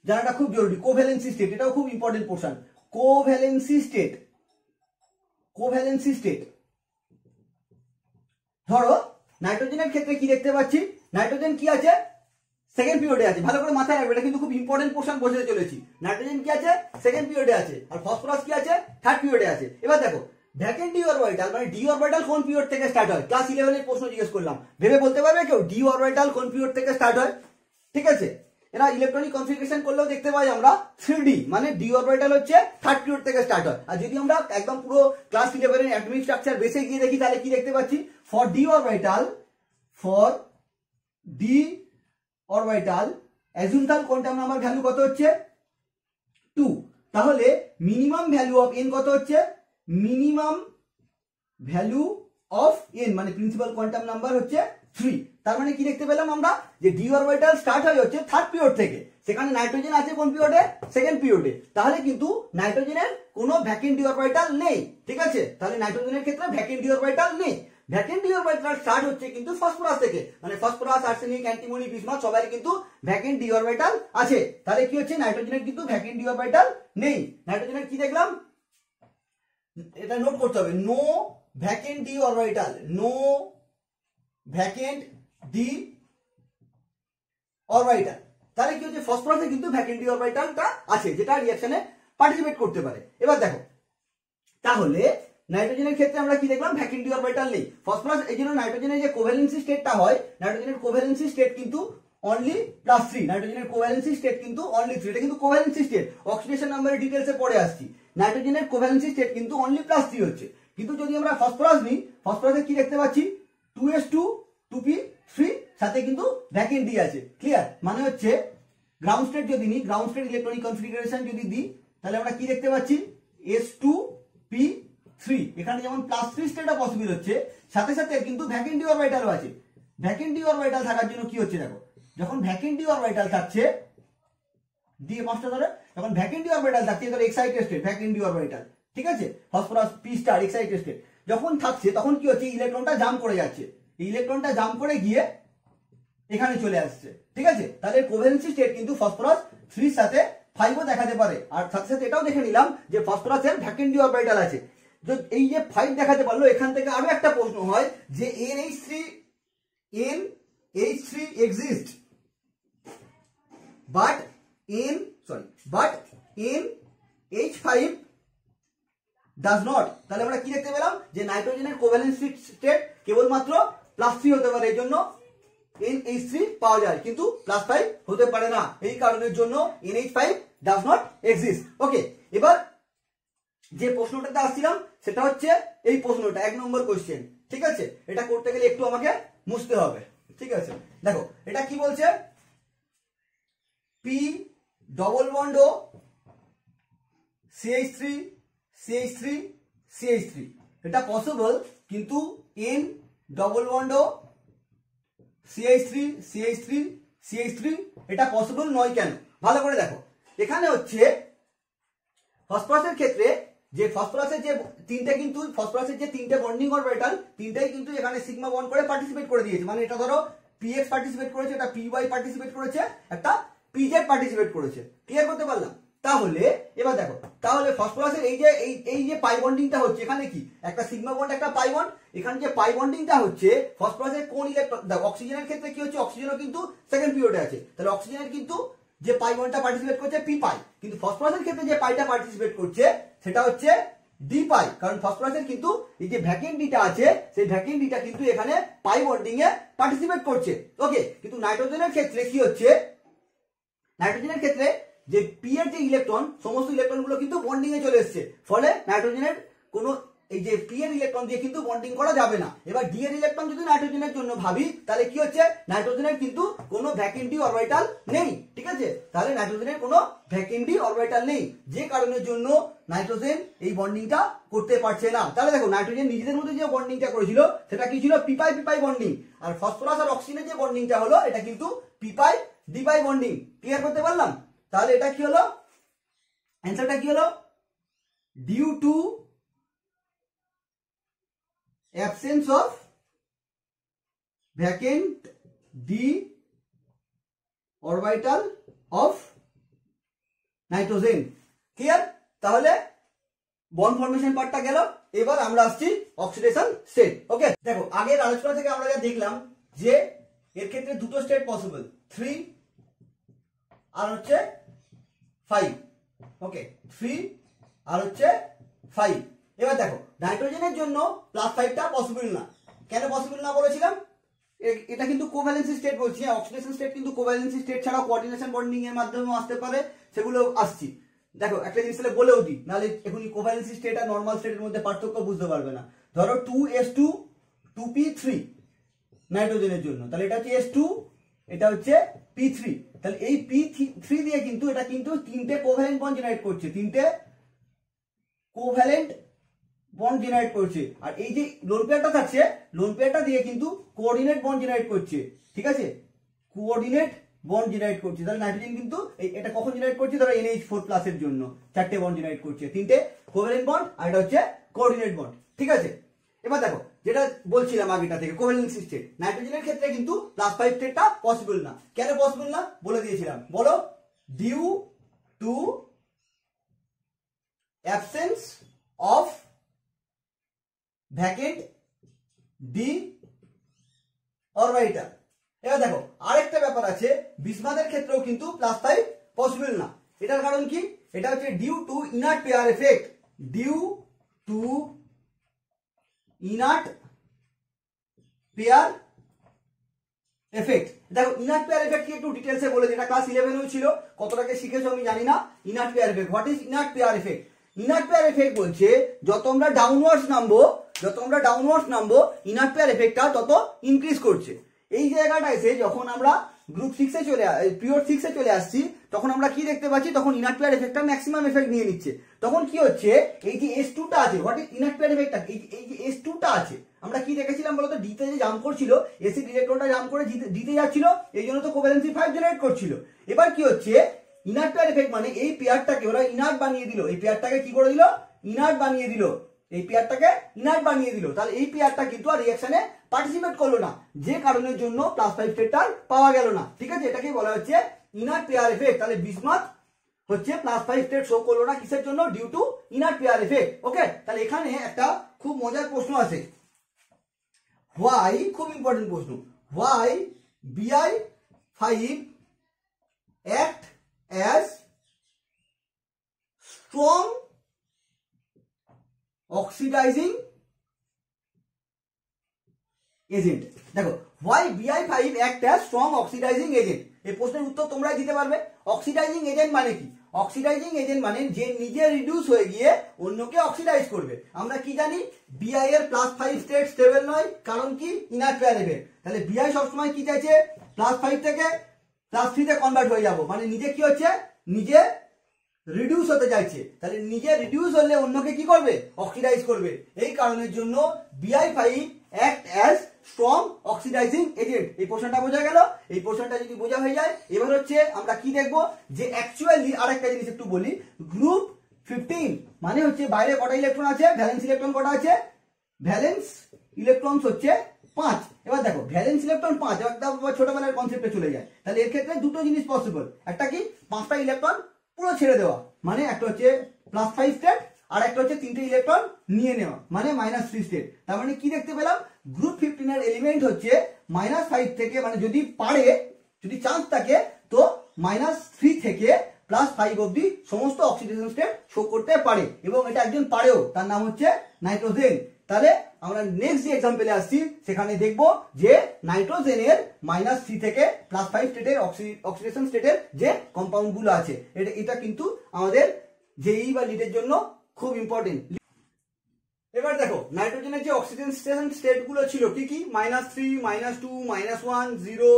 জানাটা খুব জরুরি। কোভ্যালেন্সি স্টেট এটাও খুব important portion. Covalency state, covalency state ধরো নাইট্রোজেনের ক্ষেত্রে কি দেখতে পাচ্ছি, নাইট্রোজেন কি আছে সেকেন্ড পিরিয়ডে আছে, ভালো করে মাথায় রাখবে, এটা কিন্তু খুব ইম্পর্টেন্ট পোর্শন বোঝাতে চলেছি। নাইট্রোজেন কি আছে সেকেন্ড পিরিয়ডে আছে, আর ফসফরাস কি আছে থার্ড পিরিয়ডে আছে। এবার দেখো ভ্যাকেন্ট ডি অরবিটাল, মানে ডি অরবিটাল কোন পিরিয়ড থেকে স্টার্ট হয়, ক্লাস 11 এর প্রশ্ন জিজ্ঞেস করলাম, ভেবে বলতে পারবে কেউ ডি অরবিটাল কোন পিরিয়ড থেকে স্টার্ট হয়? ঠিক আছে, এরা ইলেকট্রনিক কনফিগারেশন করলেও দেখতে পাই আমরা 3d, মানে ডি অরবিটাল হচ্ছে থার্ড পিরিয়ড থেকে স্টার্ট হয়। আর যদি আমরা একদম পুরো ক্লাস 11 এর অ্যাটমিক স্ট্রাকচার বেসে গিয়ে দেখি তাহলে কি দেখতে পাচ্ছি, for D orbital, for D orbital azimuthal quantum number value কত হচ্ছে 2, তাহলে মিনিমাম ভ্যালু অফ n কত হচ্ছে, মিনিমাম ভ্যালু অফ n মানে প্রিন্সিপাল কোয়ান্টাম নাম্বার হচ্ছে 3। তার মানে কি দেখতে পেলাম আমরা যে ডি অরবিটাল স্টার্ট হয় হচ্ছে থার্ড পিরিয়ড থেকে, সেখানে নাইট্রোজেন আছে কোন পিরিয়ডে সেকেন্ড পিরিয়ডে, তাহলে কিন্তু নাইট্রোজেনের কোনো ভ্যাকেন্ট ডি অরবিটাল নেই। ঠিক আছে, তাহলে নাইট্রোজেনের ক্ষেত্রে ভ্যাকেন্ট ডি অরবিটাল নেই। ভ্যাকেন্ট ডি অরবিটাল স্টার্ট হচ্ছে কিন্তু ফসফরাস থেকে, মানে ফসফরাস, আর্সেনিক, অ্যান্টিমনি, বিসমাথ সবাই কিন্তু ভ্যাকেন্ট ডি অরবিটাল আছে। তাহলে কি হচ্ছে নাইট্রোজেনের কিন্তু ভ্যাকেন্ট ডি অরবিটাল নেই। নাইট্রোজেনের কি দেখলাম এটা নোট করতে হবে, no vacant d orbital, no vacant d orbital. তাহলে কি হচ্ছে ফসফরাসে কিন্তু ভ্যাকেন্ট ডি অরবিটালটা আছে যেটা রিঅ্যাকশনে পার্টিসিপেট করতে পারে। এবার দেখো তাহলে নাইট্রোজেনের ক্ষেত্রে আমরা কি দেখলাম ভ্যাকেন্ট ডি অরবিটাল নেই। ফসফরাস এই জন্য নাইট্রোজেনের যে কোভ্যালেন্সি স্টেটটা হয়, নাইট্রোজেনের কোভ্যালেন্সি স্টেট কিন্তু অনলি +3, নাইট্রোজেনের কোভ্যালেন্সি স্টেট কিন্তু অনলি 3, এটা কিন্তু কোভ্যালেন্সি স্টেট, অক্সিডেশন নাম্বারের ডিটেইলসে পরে আসছি। নাইট্রোজেনের কোভ্যালেন্সি স্টেট কিন্তু অনলি +3 হচ্ছে, কিন্তু যদি আমরা ফসফরাস নিই, ফসফরাসে কি দেখতে পাচ্ছি 2s2 2p3, সাথে কিন্তু ভ্যাকেন্ট ডি আছে। ক্লিয়ার? মানে হচ্ছে গ্রাউন্ড স্টেট যদি নিই, গ্রাউন্ড স্টেট ইলেকট্রনিক কনফিগারেশন যদি দিই, তাহলে আমরা কি দেখতে পাচ্ছি s2p3, এখানে যেমন +3 স্টেটও পসিবল হচ্ছে, সাথে সাথে কিন্তু ভ্যাকেন্ট ডি অরবিটালও আছে। ভ্যাকেন্ট ডি অরবিটাল থাকার জন্য কি হচ্ছে দেখো, যখন ভ্যাকেন্ট ডি অরবিটাল থাকছে দিয়ে পাঁচটা ধরে, যখন ভ্যাকেন্ট ডি অরবিটাল থাকছে ধরো excited state, vacant d orbital, ঠিক আছে, phosphorus p star excited state যখন থাকছে তখন কি হচ্ছে ইলেকট্রনটা জাম্প করে যাচ্ছে, এই ইলেকট্রনটা জাম্প করে গিয়ে এখানে চলে আসছে। ঠিক আছে, তাহলে কোভ্যালেন্সি স্টেট কিন্তু ফসফরাস 3 এর সাথে 5 ও দেখাতে পারে, আর সাথে সাথে এটাও দেখে নিলাম যে ফসফরাসের ভ্যাকেন্ট ডি অরবিটাল আছে। এই যে 5 দেখাতে পারলো, এখান থেকে আরো একটা প্রশ্ন হয় যে NH3 exist but NH5 does not। তাহলে আমরা কি দেখতে পেলাম যে নাইট্রোজেনের কোভ্যালেন্সি স্টেট কেবলমাত্র +3 হতে পারে, এই জন্য NH3 পাওয়া যায় কিন্তু +5 হতে পারে না, এই কারণের জন্য NH5 does not exist। ওকে, এবার যে প্রশ্নটাতে আসছিলাম সেটা হচ্ছে এই প্রশ্নটা 1 নম্বর কোশ্চেন। ঠিক আছে, এটা করতে গেলে একটু আমাকে মুছতে হবে। ঠিক আছে, দেখো এটা কি বলছে, P ডবল বন্ড ও CH3 CH3 CH3 এটা পসিবল, কিন্তু N ডবল বন্ড ও CH3 CH3 CH3 এটা পসিবল নয় কেন? ভালো করে দেখো, এখানে হচ্ছে ফসফরাসের ক্ষেত্রে যে ফসফরাসের যে তিনটে কিন্তু ফসফরাসের যে তিনটে বন্ডিং অরবিটাল, তিনটাই কিন্তু এখানে সিগমা বন্ড করে পার্টিসিপেট করে দিয়েছে। মানে এটা ধরো px পার্টিসিপেট করেছে, এটা py পার্টিসিপেট করেছে, একটা pz পার্টিসিপেট করেছে। ক্লিয়ার করতে পারলাম? তাহলে এবার দেখো, তাহলে ফসফরাসের এই যে পাই বন্ডিংটা হচ্ছে, এখানে কি একটা সিগমা বন্ড একটা পাই বন্ড, এখানে যে পাই বন্ডিংটা হচ্ছে ফসফরাসের কোন ইলেকট্রন, দেখো অক্সিজেনের ক্ষেত্রে কি হচ্ছে, অক্সিজেনও কিন্তু সেকেন্ড পিরিয়ডে আছে, তাহলে অক্সিজেনের কিন্তু যে পাই বন্ডটা পার্টিসিপেট করছে পি পাই, কিন্তু ফসফরাসের ক্ষেত্রে যে পাইটা পার্টিসিপেট করছে সেটা হচ্ছে ডি পাই, কারণ ফসফরাসের কিন্তু এই যে ভ্যাকেন্ট ডিটা আছে সেই ভ্যাকেন্ট ডিটা কিন্তু এখানে পাই বন্ডিং এ পার্টিসিপেট করছে। ওকে, কিন্তু নাইট্রোজেনের ক্ষেত্রে কি হচ্ছে, নাইট্রোজেনের ক্ষেত্রে যে পি এর যে ইলেকট্রন, সমস্ত ইলেকট্রন গুলো কিন্তু বন্ডিং এ চলে এসছে, ফলে নাইট্রোজেনের কোনো এই যে পি এর ইলেকট্রন দিয়ে কিন্তু বন্ডিং করা যাবে না। এবার ডি এর ইলেকট্রন যদি নাইট্রোজেনের জন্য ভাবি, তাহলে কি হচ্ছে, নাইট্রোজেনের কিন্তু কোনো ভ্যাকেন্ট অরবিটাল নেই, ঠিক আছে, তাহলে নাইট্রোজেনের কোনো ভ্যাকেন্ট অরবিটাল নেই, যে কারণের জন্য নাইট্রোজেন এই বন্ডিংটা করতে পারছে না। তাহলে দেখো নাইট্রোজেন নিজেদের মধ্যে যে বন্ডিংটা করেছিল সেটা কি ছিল, পি পাই বন্ডিং, আর ফসফরাস আর অক্সিজেনের যে বন্ডিংটা হলো এটা কিন্তু p pi d pi bonding. Clear করতে পারলাম? তাহলে এটা কি হলো, অ্যান্সারটা কি হলো, due to absence of vacant d orbital of nitrogen। Clear? তাহলে বন্ড ফর্মেশন পার্টটা গেল, এবার আমরা আসছি অক্সিডেশন স্টেট। ওকে, দেখো আগের আলোচনা থেকে আমরা যা দেখলাম যে এর ক্ষেত্রে দুটো স্টেট পসিবল, 3 আর হচ্ছে 5। ওকে, 3 আর হচ্ছে 5। এবার দেখো নাইট্রোজেনের জন্য +5টা পসিবল না। কেন পসিবল না বলেছিলাম, এটা কিন্তু কোভ্যালেন্সি স্টেট বলছি, অক্সিডেশন স্টেট কিন্তু কোভ্যালেন্সি স্টেট ছাড়া কোঅর্ডিনেশন বন্ডিং এর মাধ্যমেও আসতে পারে, সেগুলো আসছি। দেখো একটা জিনিস তাহলে বলেও দিই, নাহলে এখনই কোভ্যালেন্সি স্টেট আর নরমাল স্টেটের মধ্যে পার্থক্য বুঝতে পারবে না। ধরো 2s2 2p3 নাইট্রোজেনের জন্য, তাহলে এটা হচ্ছে s2, এটা হচ্ছে p3, তাহলে এই p3 দিয়ে কিন্তু এটা কিন্তু তিনটে কোভ্যালেন্ট বন্ড জেনারেট করছে, তিনটে কোভ্যালেন্ট বন্ড জেনারেট করছে, আর এই যে লোন পেয়ারটা থাকছে, লোন পেয়ারটা দিয়ে কিন্তু কোঅর্ডিনেট বন্ড জেনারেট করছে, ঠিক আছে, কোঅর্ডিনেট বন্ড জেনারেট করছে। তাহলে নাইট্রোজেন কিন্তু এটা কখন জেনারেট করছে, ধরো NH4+ এর জন্য 4টে বন্ড জেনারেট করছে, 3টে কোভ্যালেন্ট বন্ড আর এটা হচ্ছে কোঅর্ডিনেট বন্ড, ঠিক আছে। এবার দেখো যেটা বলছিলাম আগেটা থেকে, কোভ্যালেন্সি স্টেট নাইট্রোজেনের ক্ষেত্রে কিন্তু +5 স্টেটটা পসিবল না। কেন পসিবল না বলে দিয়েছিলাম, বলো, due to absence of vacant d orbital. এবার দেখো আরেকটা ব্যাপার আছে, বিসমাথের ক্ষেত্রেও কিন্তু +5 পসিবল না। এটার কারণ কি, এটা হচ্ছে due to inert pair effect, due to inert pair effect. দেখো ইনার্ট পেয়ার এফেক্ট কি একটু ডিটেইলসে বলে দিই, এটা ক্লাস 11 ছিল, কতটাকে শিখেছো আমি জানি না। Inert pair effect, what is inert pair effect? Inert pair effect বলছে যত আমরা ডাউনওয়ার্ডস নামবো ইনার্ট পেয়ার এফেক্টটা তত ইনক্রিজ করছে। এই জায়গাটা এসে যখন আমরা গ্রুপ 6 এ পিরিয়ড 6 এ চলে আসছি, তখন আমরা কি দেখতে পাচ্ছি, তখন ইনার্ট পেয়ার এফেক্টটা ম্যাক্সিমাম এফেক্ট নিয়ে নিচ্ছে। তখন কি হচ্ছে, এই যে S2টা আছে, হোয়াট ইজ ইনার্ট পেয়ার এফেক্টটা, এই যে S2টা আছে, আমরা কি দেখেছিলাম বলতো, ডি তে যে জাম্প করছিল, এসিড ইলেকট্রনটা জাম্প করে ডি তে যাচ্ছিল, এই জন্য তো কোভ্যালেন্সি 5 জেনারেট করছিল। এবার কি হচ্ছে, ইনার্ট পেয়ার এফেক্ট মানে এই পেয়ারটাকে ওরা ইনার্ট বানিয়ে দিল, এই পেয়ারটাকে কি করে দিল, ইনার্ট বানিয়ে দিল, এই পেয়ারটাকে ইনার্ট বানিয়ে দিল। তাহলে এই পেয়ারটা কিন্তু আর রিঅ্যাকশনে পার্টিসিপেট করলো না, যে কারণের জন্য +5 স্টেটটা পাওয়া গেল না, ঠিক আছে, এটাকে বলা হচ্ছে ইনার্ট পেয়ার এফেক্ট। তাহলে বিসমাথ হচ্ছে +5 স্টেট শো করলো না, কিসের জন্য, due to inert pair effect. Okay, তাহলে এখানে একটা খুব মজার প্রশ্ন আছে, হোয়াই, খুব ইম্পর্টেন্ট প্রশ্ন, why Bi5 act as strong oxidizing agent। দেখো why Bi5 act as strong oxidizing agent, এই প্রশ্নের উত্তর তোমরাই দিতে পারবে। অক্সিডাইজিং এজেন্ট মানে কি, অক্সিডাইজিং এজেন্ট মানে যে নিজে রিডিউস হয়ে গিয়ে অন্যকে অক্সিডাইজ করবে। আমরা কি জানি, Bi এর +5 স্টেট স্টেবল নয়, কারণ কি, ইনার্ট পেয়ার এফেক্ট। তাহলে Bi সবসময় কি চাইছে, +5 থেকে +3 তে কনভার্ট হয়ে যাব, মানে নিজে কি হচ্ছে, নিজে রিডিউস হতে চাইছে। তাহলে নিজে রিডিউস হলে অন্যকে কি করবে, অক্সিডাইজ করবে। এই কারণের জন্য Bi5 act as strong oxidising agent. এই পোর্শনটা বোঝা গেল। এই পোর্শনটা যদি বোঝা হয়ে যায়, এবার হচ্ছে আমরা কি দেখব, যে অ্যাকচুয়ালি আরেকটা জিনিস একটু বলি, গ্রুপ 15 মানে হচ্ছে বাইরে কটা ইলেকট্রন আছে, ভ্যালেন্স ইলেকট্রন কটা আছে, ভ্যালেন্স ইলেকট্রনস হচ্ছে 5। এবার দেখো ভ্যালেন্স ইলেকট্রন 5, একদম ছোটবেলার কনসেপ্টে চলে যায়। তাহলে এর ক্ষেত্রে দুটো জিনিস পসিবল, একটা কি, 5টা ইলেকট্রন পুরো ছেড়ে দেওয়া, মানে একটা হচ্ছে +5 স্টেট আর একটা হচ্ছে 3টে ইলেকট্রন নিয়ে নেওয়া, মানে -3 স্টেট। তার মানে কি দেখতে পেলাম, গ্রুপ 15 এর এলিমেন্ট হচ্ছে -5 থেকে, মানে যদি পারে, যদি চান্স থাকে তো -3 থেকে +5 অবধি সমস্ত অক্সিডেশন স্টেট শো করতে পারে, এবং এটা একজন পারেও, তার নাম হচ্ছে নাইট্রোজেন। তাহলে আমরা নেক্সট যে এক্সাম্পলে আসছি সেখানে দেখব যে নাইট্রোজেনের -3 থেকে +5 স্টেটের অক্সিডেশন স্টেটের যে কম্পাউন্ড গুলো আছে, এটা কিন্তু আমাদের জেই বা লিডের জন্য খুব ইম্পর্টেন্ট। এবার দেখো নাইট্রোজেনের যে অক্সিডেশন স্টেট গুলো ছিল কি কি, -3, -2, -1, 0,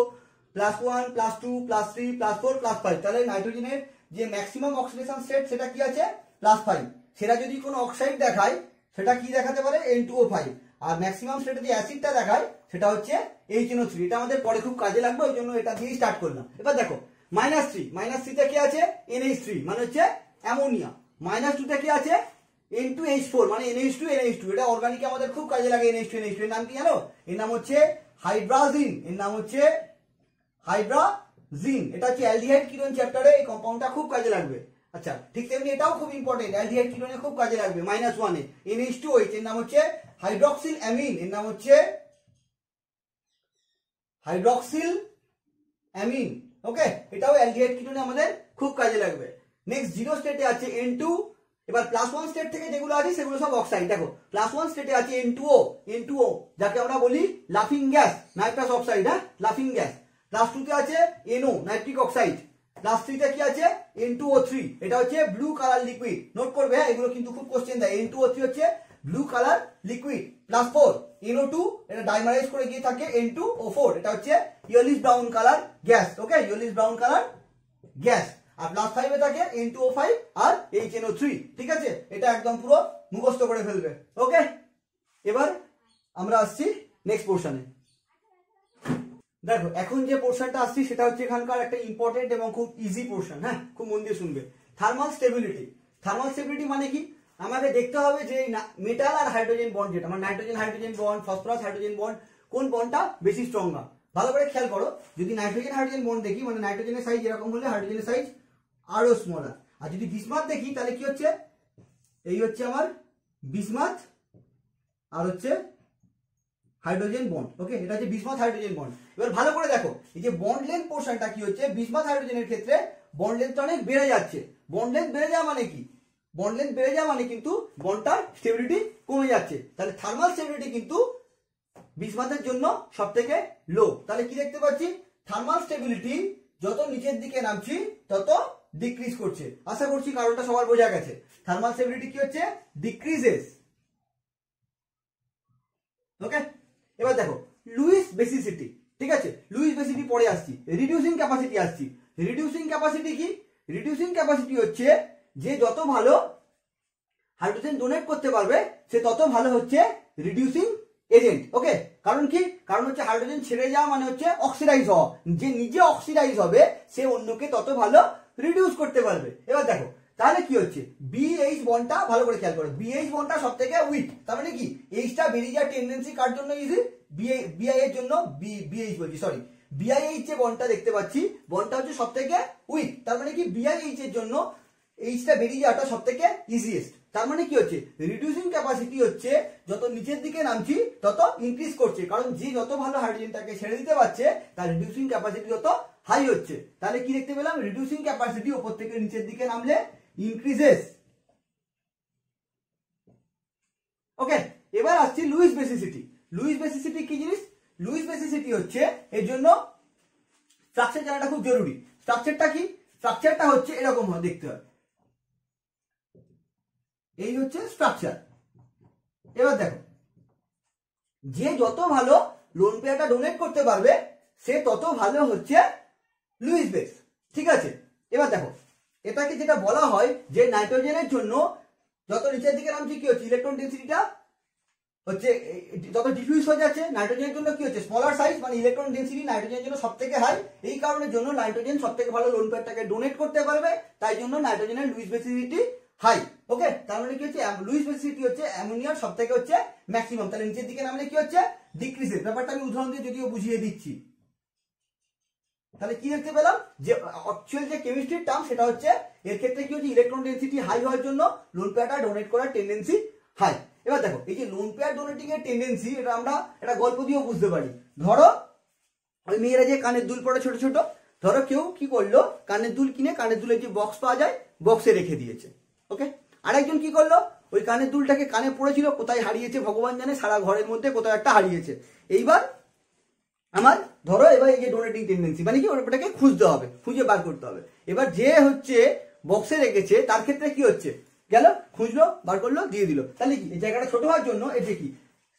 +1, +2, +3, +4, +5। তাহলে নাইট্রোজেনের যে ম্যাক্সিমাম অক্সিডেশন স্টেট সেটা কি আছে, +5। সেটা যদি কোনো অক্সাইড দেখায় সেটা কি দেখাতে পারে, N2O5। আর ম্যাক্সিমাম স্টেটে যে অ্যাসিডটা দেখায় সেটা হচ্ছে HNO3। এটা আমাদের পরে খুব কাজে লাগবে, ওই জন্য এটা দিয়ে স্টার্ট করলাম। এবার দেখো -3 তে কি আছে, NH3 মানে হচ্ছে অ্যামোনিয়া। -2 তে কি আছে, N2H4 মানে NH2। এটা অর্গানিকে আমাদের খুব কাজে লাগে। NH2 এর নাম কি জানো, এর নাম হচ্ছে হাইড্রাজিন। এটা হচ্ছে অ্যালডিহাইড কিটোন চ্যাপ্টারে এই কম্পাউন্ডটা খুব কাজে লাগবে। আচ্ছা, ঠিক তেমনি এটাও খুব ইম্পর্টেন্ট, অ্যালডিহাইড কিটোনে খুব কাজে লাগবে। -1 এ NH2OH এর নাম হচ্ছে হাইড্রক্সিল অ্যামিন। এর নাম হচ্ছে হাইড্রক্সিল অ্যামিন। ওকে, এটাও অ্যালডিহাইড কিটোনে আমাদের খুব কাজে লাগবে। নেক্সট 0 স্টেটে আছে N2। এবার +1 স্টেট থেকে যেগুলো আছে সেগুলো সব অক্সাইড। দেখো +1 স্টেটে আছে N2O, যাকে আমরা বলি লাফিং গ্যাস, নাইট্রাস অক্সাইড। হ্যাঁ, লাফিং গ্যাস। +2 তে আছে NO, নাইট্রিক অক্সাইড। +3 তে কি আছে, N2O3, এটা হচ্ছে ব্লু কালার লিকুইড। নোট করবে, হ্যাঁ, এগুলো কিন্তু খুব কোশ্চেন দেয়। N2O3 হচ্ছে ব্লু কালার লিকুইড। +4 NO2, এটা ডাইমারাইজ করে গিয়ে থাকে N2O4, এটা হচ্ছে ইয়েলিশ ব্রাউন কালার গ্যাস। ওকে, ইয়েলিশ ব্রাউন কালার গ্যাস। আর +5 এ থাকে N2O5 আর HNO3। ঠিক আছে, এটা একদম পুরো মুখস্থ করে ফেলবে। ওকে, এবার আমরা আসছি নেক্সট পোর্শনে। দেখো এখন যে পোর্শনটা আসছি সেটা হচ্ছে এখানকার একটা ইম্পর্টেন্ট এবং খুব ইজি পোর্শন। হ্যাঁ, খুব মন দিয়ে শুনবে। Thermal stability. থার্মাল স্টেবিলিটি মানে কি, আমাকে দেখতে হবে যে মেটাল আর হাইড্রোজেন বন্ড, যেটা মানে nitrogen hydrogen bond, phosphorus hydrogen bond, কোন বন্ডটা বেশি স্ট্রঙ্গার। ভালো করে খেয়াল করো, যদি নাইট্রোজেন হাইড্রোজেন বন্ড দেখি, মানে নাইট্রোজেনের সাইজ এরকম হলে হাইড্রোজেনের সাইজ আরো স্মলার। আর যদি বিসমাথ দেখি তাহলে কি হচ্ছে, এই হচ্ছে আমার বিসমাথ আর হচ্ছে হাইড্রোজেন বন্ড। ওকে, এটা হচ্ছে বিসমাথ হাইড্রোজেন বন্ড। এবার ভালো করে দেখো, এই যে বন্ড লেন্থ পোর্শনটা কি হচ্ছে, বিসমাথ হাইড্রোজেনের ক্ষেত্রে বন্ড লেন্থটা অনেক বেড়ে যাচ্ছে। বন্ড লেন্থ বেড়ে যাওয়া মানে কি, বন্ড লেন্থ বেড়ে যাওয়া মানে কিন্তু বন্ডটার স্টেবিলিটি কমে যাচ্ছে। তাহলে থার্মাল স্টেবিলিটি কিন্তু বিসমাথের জন্য সবথেকে লো। তাহলে কি দেখতে পাচ্ছি, থার্মাল স্টেবিলিটি যত নিচের দিকে নামছি তত ডিক্রিজ করছে। আশা করছি কারণটা সবার বোঝা গেছে। থার্মাল স্টেবিলিটি কি হচ্ছে, ডিক্রিজেস। ওকে, এবার দেখো লুইস বেসিসিটি। ঠিক আছে, লুইস বেসিসিটি পরে আসছি। রিডিউসিং ক্যাপাসিটি আসছি। রিডিউসিং ক্যাপাসিটি কি, রিডিউসিং ক্যাপাসিটি হচ্ছে যে যত ভালো হাইড্রোজেন ডোনেট করতে পারবে সে তত ভালো হচ্ছে রিডিউসিং এজেন্ট। ওকে, কারণ কি, কারণ হচ্ছে হাইড্রোজেন ছেড়ে যাওয়া মানে হচ্ছে অক্সিডাইজ হওয়া। যে নিজে অক্সিডাইজ হবে সে অন্যকে তত ভালো রিডিউস করতে পারবে। এবার দেখো তাহলে কি হচ্ছে, BH বন্ডটা ভালো করে খেয়াল করো, BH বন্ডটা সবথেকে উইক। তার মানে কি, এইচটা বেরিয়ে যাওয়ার টেন্ডেন্সি কার জন্য ইজি, BI এর জন্য। BH বলছি, সরি, BIH যে বন্ডটা দেখতে পাচ্ছি, বন্ডটা হচ্ছে সবথেকে উইক। তার মানে কি, BIH এর জন্য এইচটা বেরিয়ে যাওয়াটা সবথেকে ইজিয়েস্ট। তার মানে কি হচ্ছে, রিডিউসিং ক্যাপাসিটি হচ্ছে যত নিচের দিকে নামছি তত ইনক্রিজ করছে, কারণ যে যত ভালো হাইড্রোজেনটাকে ছেড়ে দিতে পারছে তার রিডিউসিং ক্যাপাসিটি তত হাই হচ্ছে। তাহলে কি দেখতে পেলাম, রিডিউসিং ক্যাপাসিটি উপর থেকে নিচের দিকে নামলে ইনক্রিজেস। ওকে, এবার আসছি লুইস বেসিসিটি। লুইস বেসিসিটি কি জিনিস, লুইস বেসিসিটি হচ্ছে এর জন্য স্ট্রাকচার জানাটা খুব জরুরি। স্ট্রাকচারটা কি, স্ট্রাকচারটা হচ্ছে এরকম দেখতে হয়, এই হচ্ছে স্ট্রাকচার। এবার দেখো, যে যত ভালো লোন পেয়ারটা ডোনেট করতে পারবে সে তত ভালো হচ্ছে লুইস বেস। ঠিক আছে, এবার দেখো এটাকে যেটা বলা হয় যে নাইট্রোজেনের জন্য যত নিচের দিকে নামছে কি হচ্ছে, ইলেকট্রন ডেনসিটিটা হচ্ছে যত ডিফিউজ হয়ে যাচ্ছে। নাইট্রোজেনের জন্য কি হচ্ছে, স্মলার সাইজ, মানে ইলেকট্রন ডেনসিটি নাইট্রোজেনের জন্য সবথেকে হাই। এই কারণের জন্য নাইট্রোজেন সবথেকে ভালো লোন পেয়ারটাকে ডোনেট করতে পারবে, তাই জন্য নাইট্রোজেনের লুইস বেসিসিটি হাই। ওকে, তার মানে কি হচ্ছে, লুইস বেসিসিটি হচ্ছে অ্যামোনিয়ার সবথেকে হচ্ছে ম্যাক্সিমাম। তাহলে নিচের দিকে নামলে কি হচ্ছে, ডিক্রিজেস। ব্যাপারটা আমি উদাহরণ দিয়ে যদিও বুঝিয়ে দিচ্ছি। তাহলে কি দেখতে পেলাম যে অ্যাকচুয়াল যে কেমিস্ট্রির টার্ম সেটা হচ্ছে এর ক্ষেত্রে কি হচ্ছে ইলেকট্রন ডেনসিটি হাই হওয়ার জন্য লোন পেয়ারটা ডোনেট করার টেন্ডেন্সি হাই। এবার দেখো এই যে লোন পেয়ার ডোনেটিং এর টেন্ডেন্সি এটা আমরা একটা গল্প দিয়েও বুঝতে পারি। ধরো ওই মেয়েরা যে কানের দুল পরে ছোট ছোট, ধরো কেউ কি করলো কানের দুল কিনে কানের দুলের যে বক্স পাওয়া যায় বক্সে রেখে দিয়েছে, ওকে। আরেকজন কি করলো ওই কানের দুলটাকে কানে পড়েছিল, কোথায় হারিয়েছে ভগবান জানে, সারা ঘরের মধ্যে কোথাও একটা হারিয়েছে। এইবার আমার ধরো এবার এই যে ডোনেটিং টেন্ডেন্সি মানে কি ওটাকে খুঁজতে হবে, খুঁজে বার করতে হবে। এবার যে হচ্ছে বক্সে রেখেছে তার ক্ষেত্রে কি হচ্ছে, গেল খুঁজলো বার করলো দিয়ে দিল, তাহলে কি এই জায়গাটা ছোট হওয়ার জন্য এটা কি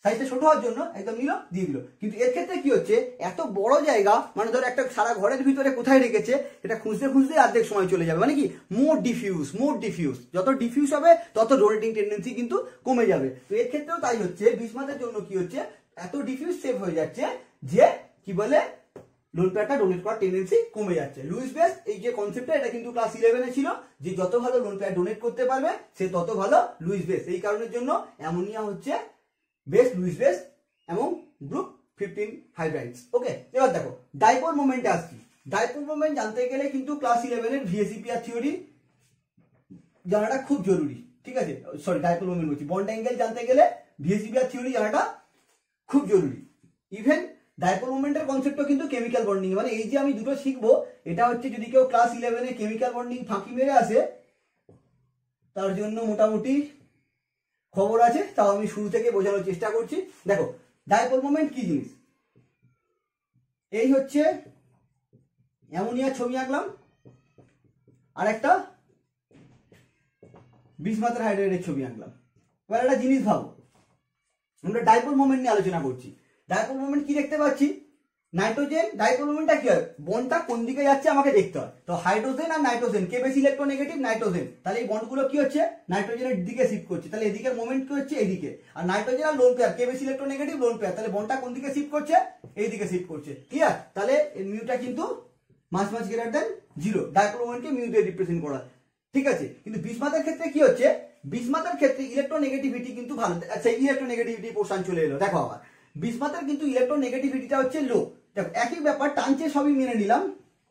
সাইজটা ছোট হওয়ার জন্য একদম নিল দিয়ে দিল। কিন্তু এর ক্ষেত্রে কি হচ্ছে এত বড় জায়গা মানে ধরো একটা সারা ঘরের ভিতরে কোথায় রেখেছে এটা খুঁজতে খুঁজতে অর্ধেক সময় চলে যাবে, মানে কি মোর ডিফিউজ, যত ডিফিউজ হবে তত ডোনেটিং টেন্ডেন্সি কিন্তু কমে যাবে। তো এর ক্ষেত্রেও তাই হচ্ছে, বিসমাথের জন্য কি হচ্ছে এত ডিফিউজ শেপ হয়ে যাচ্ছে যে কি বলে লোন পেয়ারটা ডোনেট করার টেন্ডেন্সি কমে যাচ্ছে। লুইস বেস এই যে কনসেপ্টটা এটা কিন্তু ক্লাস 11 এ ছিল যে যত ভালো লোন পেয়ার ডোনেট করতে পারবে সে তত ভালো লুইস বেস। এই কারণের জন্য অ্যামোনিয়া হচ্ছে বেস্ট লুইস বেস এবং গ্রুপ 15 হাইড্রাইডস, ওকে। এবার দেখো ডাইপোল মোমেন্টে আসছি। ডাইপোল মোমেন্ট জানতে গেলে কিন্তু ক্লাস 11 এর ভিএসিপিআর থিওরি জানাটা খুব জরুরি, ঠিক আছে। সরি ডাইপোল মোমেন্ট বলছি, বন্ড অ্যাঙ্গেল জানতে গেলে ভিএসিপিআর থিওরি জানাটা খুব জরুরি। ইভেন ডাইপোল মোমেন্টের কনসেপ্টও কিন্তু কেমিক্যাল বন্ডিং, মানে এই যে আমি দুটো শিখবো এটা হচ্ছে যদি কেউ ক্লাস 11 এ কেমিক্যাল বন্ডিং ফাঁকি মেরে আসে তার জন্য মোটামুটি খবর আছে, তাও আমি শুরু থেকে বোঝানোর চেষ্টা করছি। দেখো ডাইপোল মোমেন্ট কি জিনিস, এই হচ্ছে অ্যামোনিয়ার ছবি আঁকলাম আর একটা বিসমাথের হাইড্রাইডের ছবি আঁকলাম। এবার একটা জিনিস ভাবো, আমরা ডাইপোল মোমেন্ট নিয়ে আলোচনা করছি। ডাইপোল মোমেন্ট কি দেখতে পাচ্ছি, নাইট্রোজেন ডাইপোল মোমেন্টটা কি হয় বন্ডটা কোন দিকে যাচ্ছে আমাকে দেখতে হয়। তো হাইড্রোজেন আর নাইট্রোজেন কে বেশি ইলেকট্রোনেগেটিভ, নাইট্রোজেন, তাহলে এই বন্ডগুলো কি হচ্ছে নাইট্রোজেনের দিকে শিফট করছে, তাহলে এদিকের মোমেন্ট কি হচ্ছে এইদিকে। আর নাইট্রোজেন আর লোন পেয়ার কে বেশি ইলেকট্রোনেগেটিভ, লোন পেয়ার, তাহলে বন্ডটা কোন দিকে শিফট করছে এইদিকে শিফট করছে, ক্লিয়ার। তাহলে মিউটা কিন্তু মাস গ্রেটার দেন 0, ডাইপোল মোমেন্টকে মিউ দিয়ে রিপ্রেজেন্ট করা, ঠিক আছে। কিন্তু বিসমাথের ক্ষেত্রে কি হচ্ছে, বিসমাথের ক্ষেত্রে ইলেকট্রোনেগেটিভিটি কিন্তু ভালো, আচ্ছা ইলেকট্রোনেগেটিভিটি পোর্শন চলে এলো। দেখো আবার বিসমাথের কিন্তু ইলেকট্রোনেগেটিভিটিটা হচ্ছে লো। দেখো একই ব্যাপার, টানছে সবই মেনে নিলাম,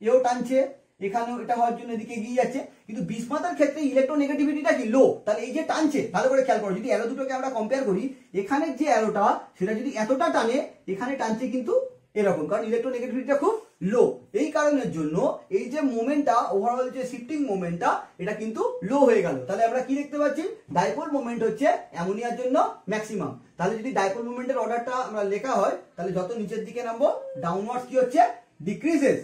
এও টানছে এখানেও এটা হওয়ার জন্য এদিকে এগিয়ে যাচ্ছে, কিন্তু বিসমাথের ক্ষেত্রে ইলেকট্রোনেগেটিভিটিটা কি লো। তাহলে এই যে টানছে ভালো করে খেয়াল করো, যদি অ্যারো দুটোকে আমরা কম্পেয়ার করি, এখানের যে অ্যারোটা সেটা যদি এতটা টানে এখানে টানছে কিন্তু এরকম, কারণ ইলেকট্রোনেগেটিভিটিটা খুব লো। এই কারণের জন্য এই যে মোমেন্টটা ওভারঅল যে শিফটিং মোমেন্টটা এটা কিন্তু লো হয়ে গেল। তাহলে আমরা কি দেখতে পাচ্ছি, ডাইপোল মোমেন্ট হচ্ছে অ্যামোনিয়ার জন্য ম্যাক্সিমাম। তাহলে যদি ডাইপোল মোমেন্টের অর্ডারটা আমরা লেখা হয় তাহলে যত নিচের দিকে নামবো ডাউনওয়ার্ডস কি হচ্ছে ডিক্রিজেস।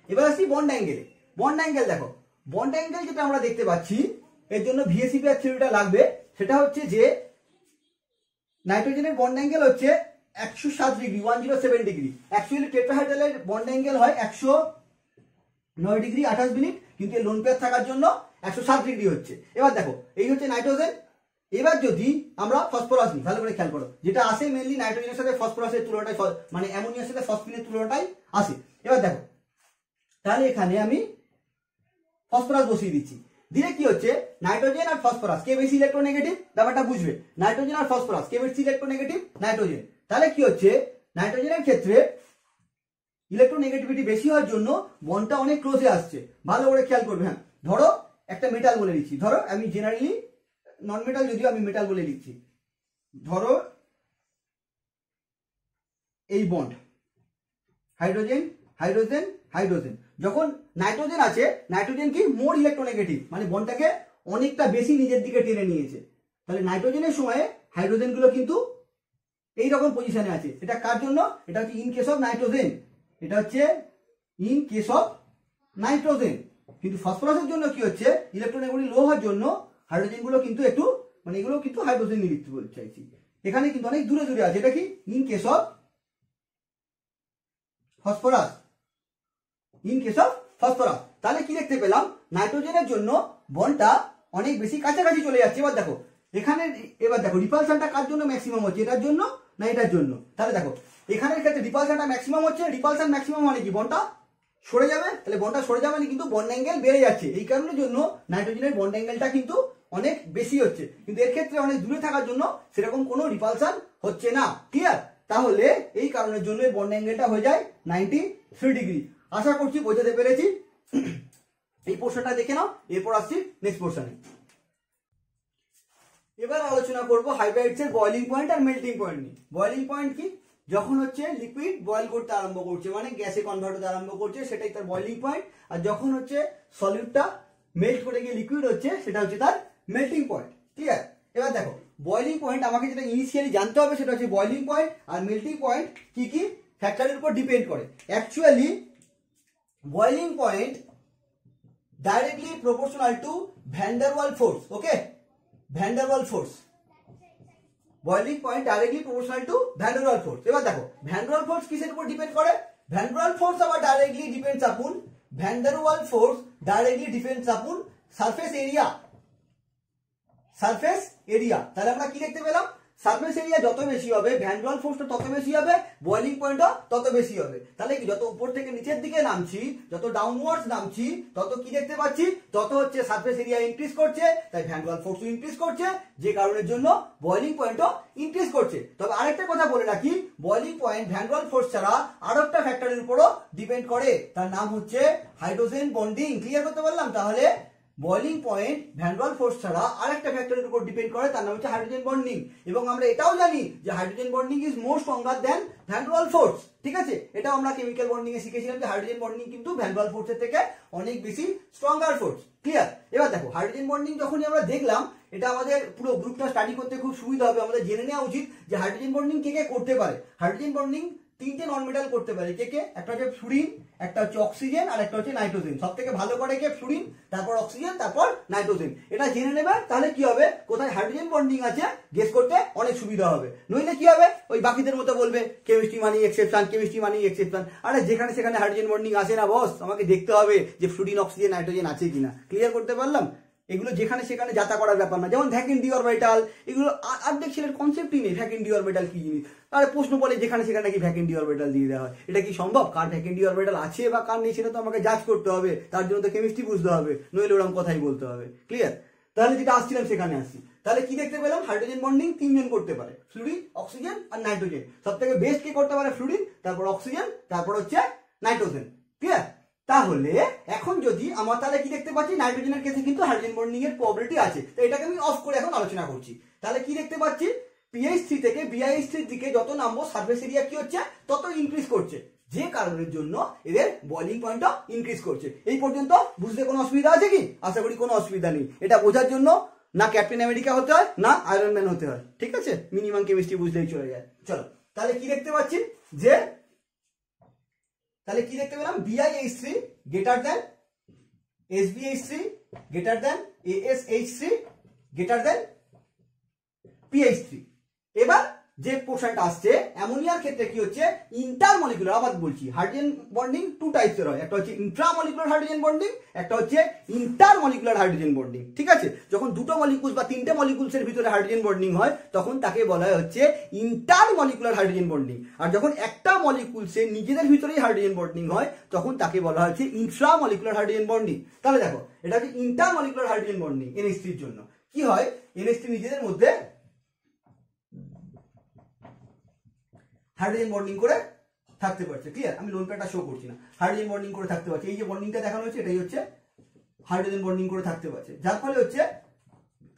এবার আসছি বন্ড অ্যাঙ্গেলে। বন্ড অ্যাঙ্গেল দেখো, বন্ড অ্যাঙ্গেল যেটা আমরা দেখতে পাচ্ছি এর জন্য ভিএসিপিআর থিওরিটা লাগবে, সেটা হচ্ছে যে নাইট্রোজেনের বন্ড অ্যাঙ্গেল হচ্ছে 107 ডিগ্রি 107 ডিগ্রি। অ্যাকচুয়ালি টেট্রাহাইড্রালের বন্ড অ্যাঙ্গেল হয় 109 ডিগ্রি 28 মিনিট, কিন্তু লোন পেয়ার থাকার জন্য 107 ডিগ্রি হচ্ছে। এবার দেখো এই হচ্ছে নাইট্রোজেন। এবার যদি আমরা ফসফরাস নিই, ভালো করে খেয়াল করো, যেটা আসে মেনলি নাইট্রোজেনের সাথে ফসফরাসের তুলনাটাই, মানে অ্যামোনিয়ার সাথে ফসফিনের তুলনাটাই আসে। এবার দেখো তাহলে এখানে আমি ফসফরাস বসিয়ে দিচ্ছি, দিলে কি হচ্ছে নাইট্রোজেন আর ফসফরাস কে বেশি ইলেকট্রোনেগেটিভ, ব্যাপারটা বুঝবে। নাইট্রোজেন আর ফসফরাস কে বেশি ইলেকট্রোনেগেটিভ, নাইট্রোজেন। তাহলে কি হচ্ছে নাইট্রোজেনের ক্ষেত্রে ইলেকট্রোনেগেটিভিটি বেশি হওয়ার জন্য বন্ডটা অনেক ক্লোজে আসছে, ভালো করে খেয়াল করবে। হ্যাঁ ধরো একটা মেটাল বলে দিচ্ছি, ধরো আমি জেনারেলি নন মেটাল যদিও আমি মেটাল বলে লিখছি, ধরো এই বন্ড হাইড্রোজেন হাইড্রোজেন হাইড্রোজেন, যখন নাইট্রোজেন আছে নাইট্রোজেন কি মোর ইলেকট্রোনেগেটিভ, মানে বন্ডটাকে অনেকটা বেশি নিজের দিকে টেনে নিয়েছে। তাহলে নাইট্রোজেনের সময় হাইড্রোজেন গুলো কিন্তু এইরকম পজিশনে আছে। এটা কার জন্য, এটা হচ্ছে ইন কেস অফ নাইট্রোজেন, এটা হচ্ছে ইন কেস অফ নাইট্রোজেন। কিন্তু ফসফরাসের জন্য কি হচ্ছে ইলেকট্রোনেগেটিভ লো হওয়ার জন্য হাইড্রোজেন গুলো কিন্তু একটু, মানে এগুলো কিন্তু হাইড্রোজেন নিয়ে লিখতে বলতে চাইছি, এখানে কিন্তু অনেক দূরে দূরে আছে। এটা কি in case of phosphorus, in case of phosphorus. তাহলে কি দেখতে পেলাম নাইট্রোজেনের জন্য বন্ডটা অনেক বেশি কাছাকাছি চলে যাচ্ছে। এবার দেখো এখানে, এবার দেখো রিপালশনটা কার জন্য ম্যাক্সিমাম হচ্ছে, এটার জন্য না এটার জন্য। তাহলে দেখো এখানের ক্ষেত্রে রিপালশনটা ম্যাক্সিমাম হচ্ছে, রিপালশন ম্যাক্সিমাম মানে কি বন্ডটা সরে যাবে, তাহলে বন্ডটা সরে যাবে মানে কিন্তু বন্ড অ্যাঙ্গেল বেড়ে যাচ্ছে। এই কারণের জন্য নাইট্রোজেনের বন্ড অ্যাঙ্গেলটা কিন্তু অনেক বেশি হচ্ছে, কিন্তু এর ক্ষেত্রে অনেক দূরে থাকার জন্য সেরকম কোনো রিপালশন হচ্ছে না, ক্লিয়ার। তাহলে এই কারণের জন্য বন্ড অ্যাঙ্গেলটা হয়ে যায় 93 ডিগ্রি। আশা করছি বোঝাতে পেরেছি। এই পোর্শনটা দেখে নাও, এরপর আসছি নেক্সট পোর্শনে। এবার আলোচনা করব হাইড্রাইডস এর boiling point are melting point নিয়ে। বয়লিং পয়েন্ট কি? যখন হচ্ছে লিকুইড বয়েল করতে আরম্ভ করছে, মানে গ্যাসে কনভার্ট হতে আরম্ভ করছে, সেটাই তার বয়লিং পয়েন্ট। আর যখন হচ্ছে সলিউটটা মেল্ট করে গিয়ে লিকুইড হচ্ছে, সেটা হচ্ছে তার মেল্টিং পয়েন্ট। ক্লিয়ার? এবার দেখো বয়লিং পয়েন্ট আমাকে যেটা ইনিশিয়ালি জানতে হবে সেটা হচ্ছে boiling point are melting point কি কি ফ্যাক্টরের উপর ডিপেন্ড করে। Actually boiling point directly proportional to van der Waal force. Okay, van der Waal force, boiling point directly proportional to van der Waal force. এবার দেখো ভ্যান ডার ওয়াল ফোর্স কিসের উপর ডিপেন্ড করে? ভ্যান ডার ওয়াল ফোর্স আবার directly depends upon van der Waal force directly depends upon surface area. Surface area, তাহলে আমরা কি দেখতে পেলাম? সারফেস এরিয়া যত বেশি হবে ভ্যান ডার ওয়াল ফোর্সটা তত বেশি হবে, বয়লিং পয়েন্টও তত বেশি হবে। তাহলে কি যত উপর থেকে নিচের দিকে নামছি, যত ডাউনওয়ার্ডস নামছি, তত কি দেখতে পাচ্ছি? তত হচ্ছে সারফেস এরিয়া ইনক্রিজ করছে, তাই ভ্যান ডার ওয়াল ফোর্সও ইনক্রিজ করছে, যে কারণের জন্য বয়লিং পয়েন্টও ইনক্রিজ করছে। তবে আরেকটা কথা বলে রাখি, boiling point van der Waal force ছাড়া আরেকটা ফ্যাক্টরের উপরও ডিপেন্ড করে, তার নাম হচ্ছে হাইড্রোজেন বন্ডিং। ক্লিয়ার করতে পারলাম? তাহলে boiling point van der Waal force ছাড়া আরেকটা ফ্যাক্টরের উপর ডিপেন্ড করে, তার নাম হচ্ছে হাইড্রোজেন বন্ডিং। এবং আমরা এটাও জানি যে hydrogen bonding is more stronger than van der Waal force. ঠিক আছে, এটাও আমরা কেমিক্যাল বন্ডিং এ শিখেছিলাম যে হাইড্রোজেন বন্ডিং কিন্তু ভ্যান ডার ওয়াল ফোর্সের থেকে অনেক বেশি স্ট্রঙ্গার ফোর্স। ক্লিয়ার? এবার দেখো হাইড্রোজেন বন্ডিং যখনই আমরা দেখলাম, এটা আমাদের পুরো গ্রুপটা স্টাডি করতে খুব সুবিধা হবে। আমাদের জেনে নেওয়া উচিত যে হাইড্রোজেন বন্ডিং কে কে করতে পারে। হাইড্রোজেন বন্ডিং তিনটে নন মেটাল করতে পারে। কে কে? একটা হচ্ছে ফ্লুরিন, একটা হচ্ছে অক্সিজেন, আর একটা হচ্ছে নাইট্রোজেন। সব থেকে ভালো করে কে? ফ্লুরিন, তারপর অক্সিজেন, তারপর নাইট্রোজেন। এটা জেনে নেবে, তাহলে কি হবে কোথায় হাইড্রোজেন বন্ডিং আছে গেস করতে অনেক সুবিধা হবে। নইলে কি হবে, ওই বাকিদের মতো বলবে কেমিস্ট্রি মানি এক্সেপশন, কেমিস্ট্রি মানি এক্সেপশন। আরে যেখানে সেখানে হাইড্রোজেন বন্ডিং আসে না বস, আমাকে দেখতে হবে যে ফ্লুরিন, অক্সিজেন, নাইট্রোজেন আছে কিনা। ক্লিয়ার করতে পারলাম? এগুলো যেখানে সেখানে যাতা করার ব্যাপার না। যেমন ভ্যাকুয়াম ডি অরবিটাল, এগুলো অর্ধেক ছেলের কনসেপ্টই নেই ভ্যাকুয়াম ডি অরবিটাল কি জিনিস। আর প্রশ্ন বলে যেখানে সেখানে নাকি ভ্যাকুয়াম ডি অরবিটাল দিয়ে দেওয়া হয়। এটা কি সম্ভব? কার ভ্যাকুয়াম ডি অরবিটাল আছে বা কার নেই সেটা তো আমাকে জাজ করতে হবে, তার জন্য তো কেমিস্ট্রি বুঝতে হবে, নইলে ওরকম কথাই বলতে হবে। ক্লিয়ার? তাহলে যেটা আসছিলাম সেখানে আসছি। তাহলে কি দেখতে পেলাম? হাইড্রোজেন বন্ডিং তিনজন করতে পারে, ফ্লুরিন, অক্সিজেন আর নাইট্রোজেন। সব থেকে বেস্ট কে করতে পারে? ফ্লুরিন, তারপর অক্সিজেন, তারপর হচ্ছে নাইট্রোজেন। ক্লিয়ার? তাহলে এখন যদি আমার তাহলে কি দেখতে পাচ্ছি? নাইট্রোজেনের কেসে কিন্তু হাইড্রোজেন বন্ডিং এর প্রবাবিলিটি আছে। তো এটাকে আমি অফ করে এখন আলোচনা করছি। তাহলে কি দেখতে পাচ্ছি? পিএইচ3 থেকে বিআইএইচ3 এর দিকে যত নামবো সারফেস এরিয়া কি হচ্ছে? তত ইনক্রিজ করছে, যে কারণের জন্য এদের বয়লিং পয়েন্টও ইনক্রিজ করছে। এই পর্যন্ত বুঝতে কোনো অসুবিধা আছে কি? আশা করি কোনো অসুবিধা নেই। এটা বোঝার জন্য না ক্যাপ্টেন আমেরিকা হতে হয়, না আয়রন ম্যান হতে হয়। ঠিক আছে, মিনিমাম কেমিস্ট্রি বুঝলেই চলে যায়। চলো তাহলে কি দেখতে পাচ্ছি? যে তাহলে কি দেখতে পেলাম? BiH3 greater than SbH3 greater than AsH3 greater than PH3। এবার যে পোর্শনটা আসছে অ্যামোনিয়ার ক্ষেত্রে কি হচ্ছে? ইন্টারমলিকুলার, আবার বলছি হাইড্রোজেন বন্ডিং টু টাইপসের হয়, একটা হচ্ছে ইন্ট্রামলিকুলার হাইড্রোজেন বন্ডিং, একটা হচ্ছে ইন্টারমলিকুলার হাইড্রোজেন বন্ডিং। ঠিক আছে, যখন দুটো মলিকুলস বা তিনটে মলিকুলসের ভিতরে হাইড্রোজেন বন্ডিং হয় তখন তাকে বলা হয় হচ্ছে ইন্টারমলিকুলার হাইড্রোজেন বন্ডিং। আর যখন একটা মলিকুলসের নিজেদের ভিতরেই হাইড্রোজেন বন্ডিং হয় তখন তাকে বলা হচ্ছে ইন্ট্রামলিকুলার হাইড্রোজেন বন্ডিং। তাহলে দেখো এটা হচ্ছে ইন্টারমলিকুলার হাইড্রোজেন বন্ডিং। NH3 এর জন্য কি হয়? NH3 নিজেদের মধ্যে হাইড্রোজেন বন্ডিং করে থাকতে পারছে। ক্লিয়ার? আমি লোন প্যাডটা শো করছি না, হাইড্রোজেন বন্ডিং করে থাকতে পারছে। এই যে বন্ডিংটা দেখানো হচ্ছে এটাই হচ্ছে হাইড্রোজেন বন্ডিং করে থাকতে পারছে, যার ফলে হচ্ছে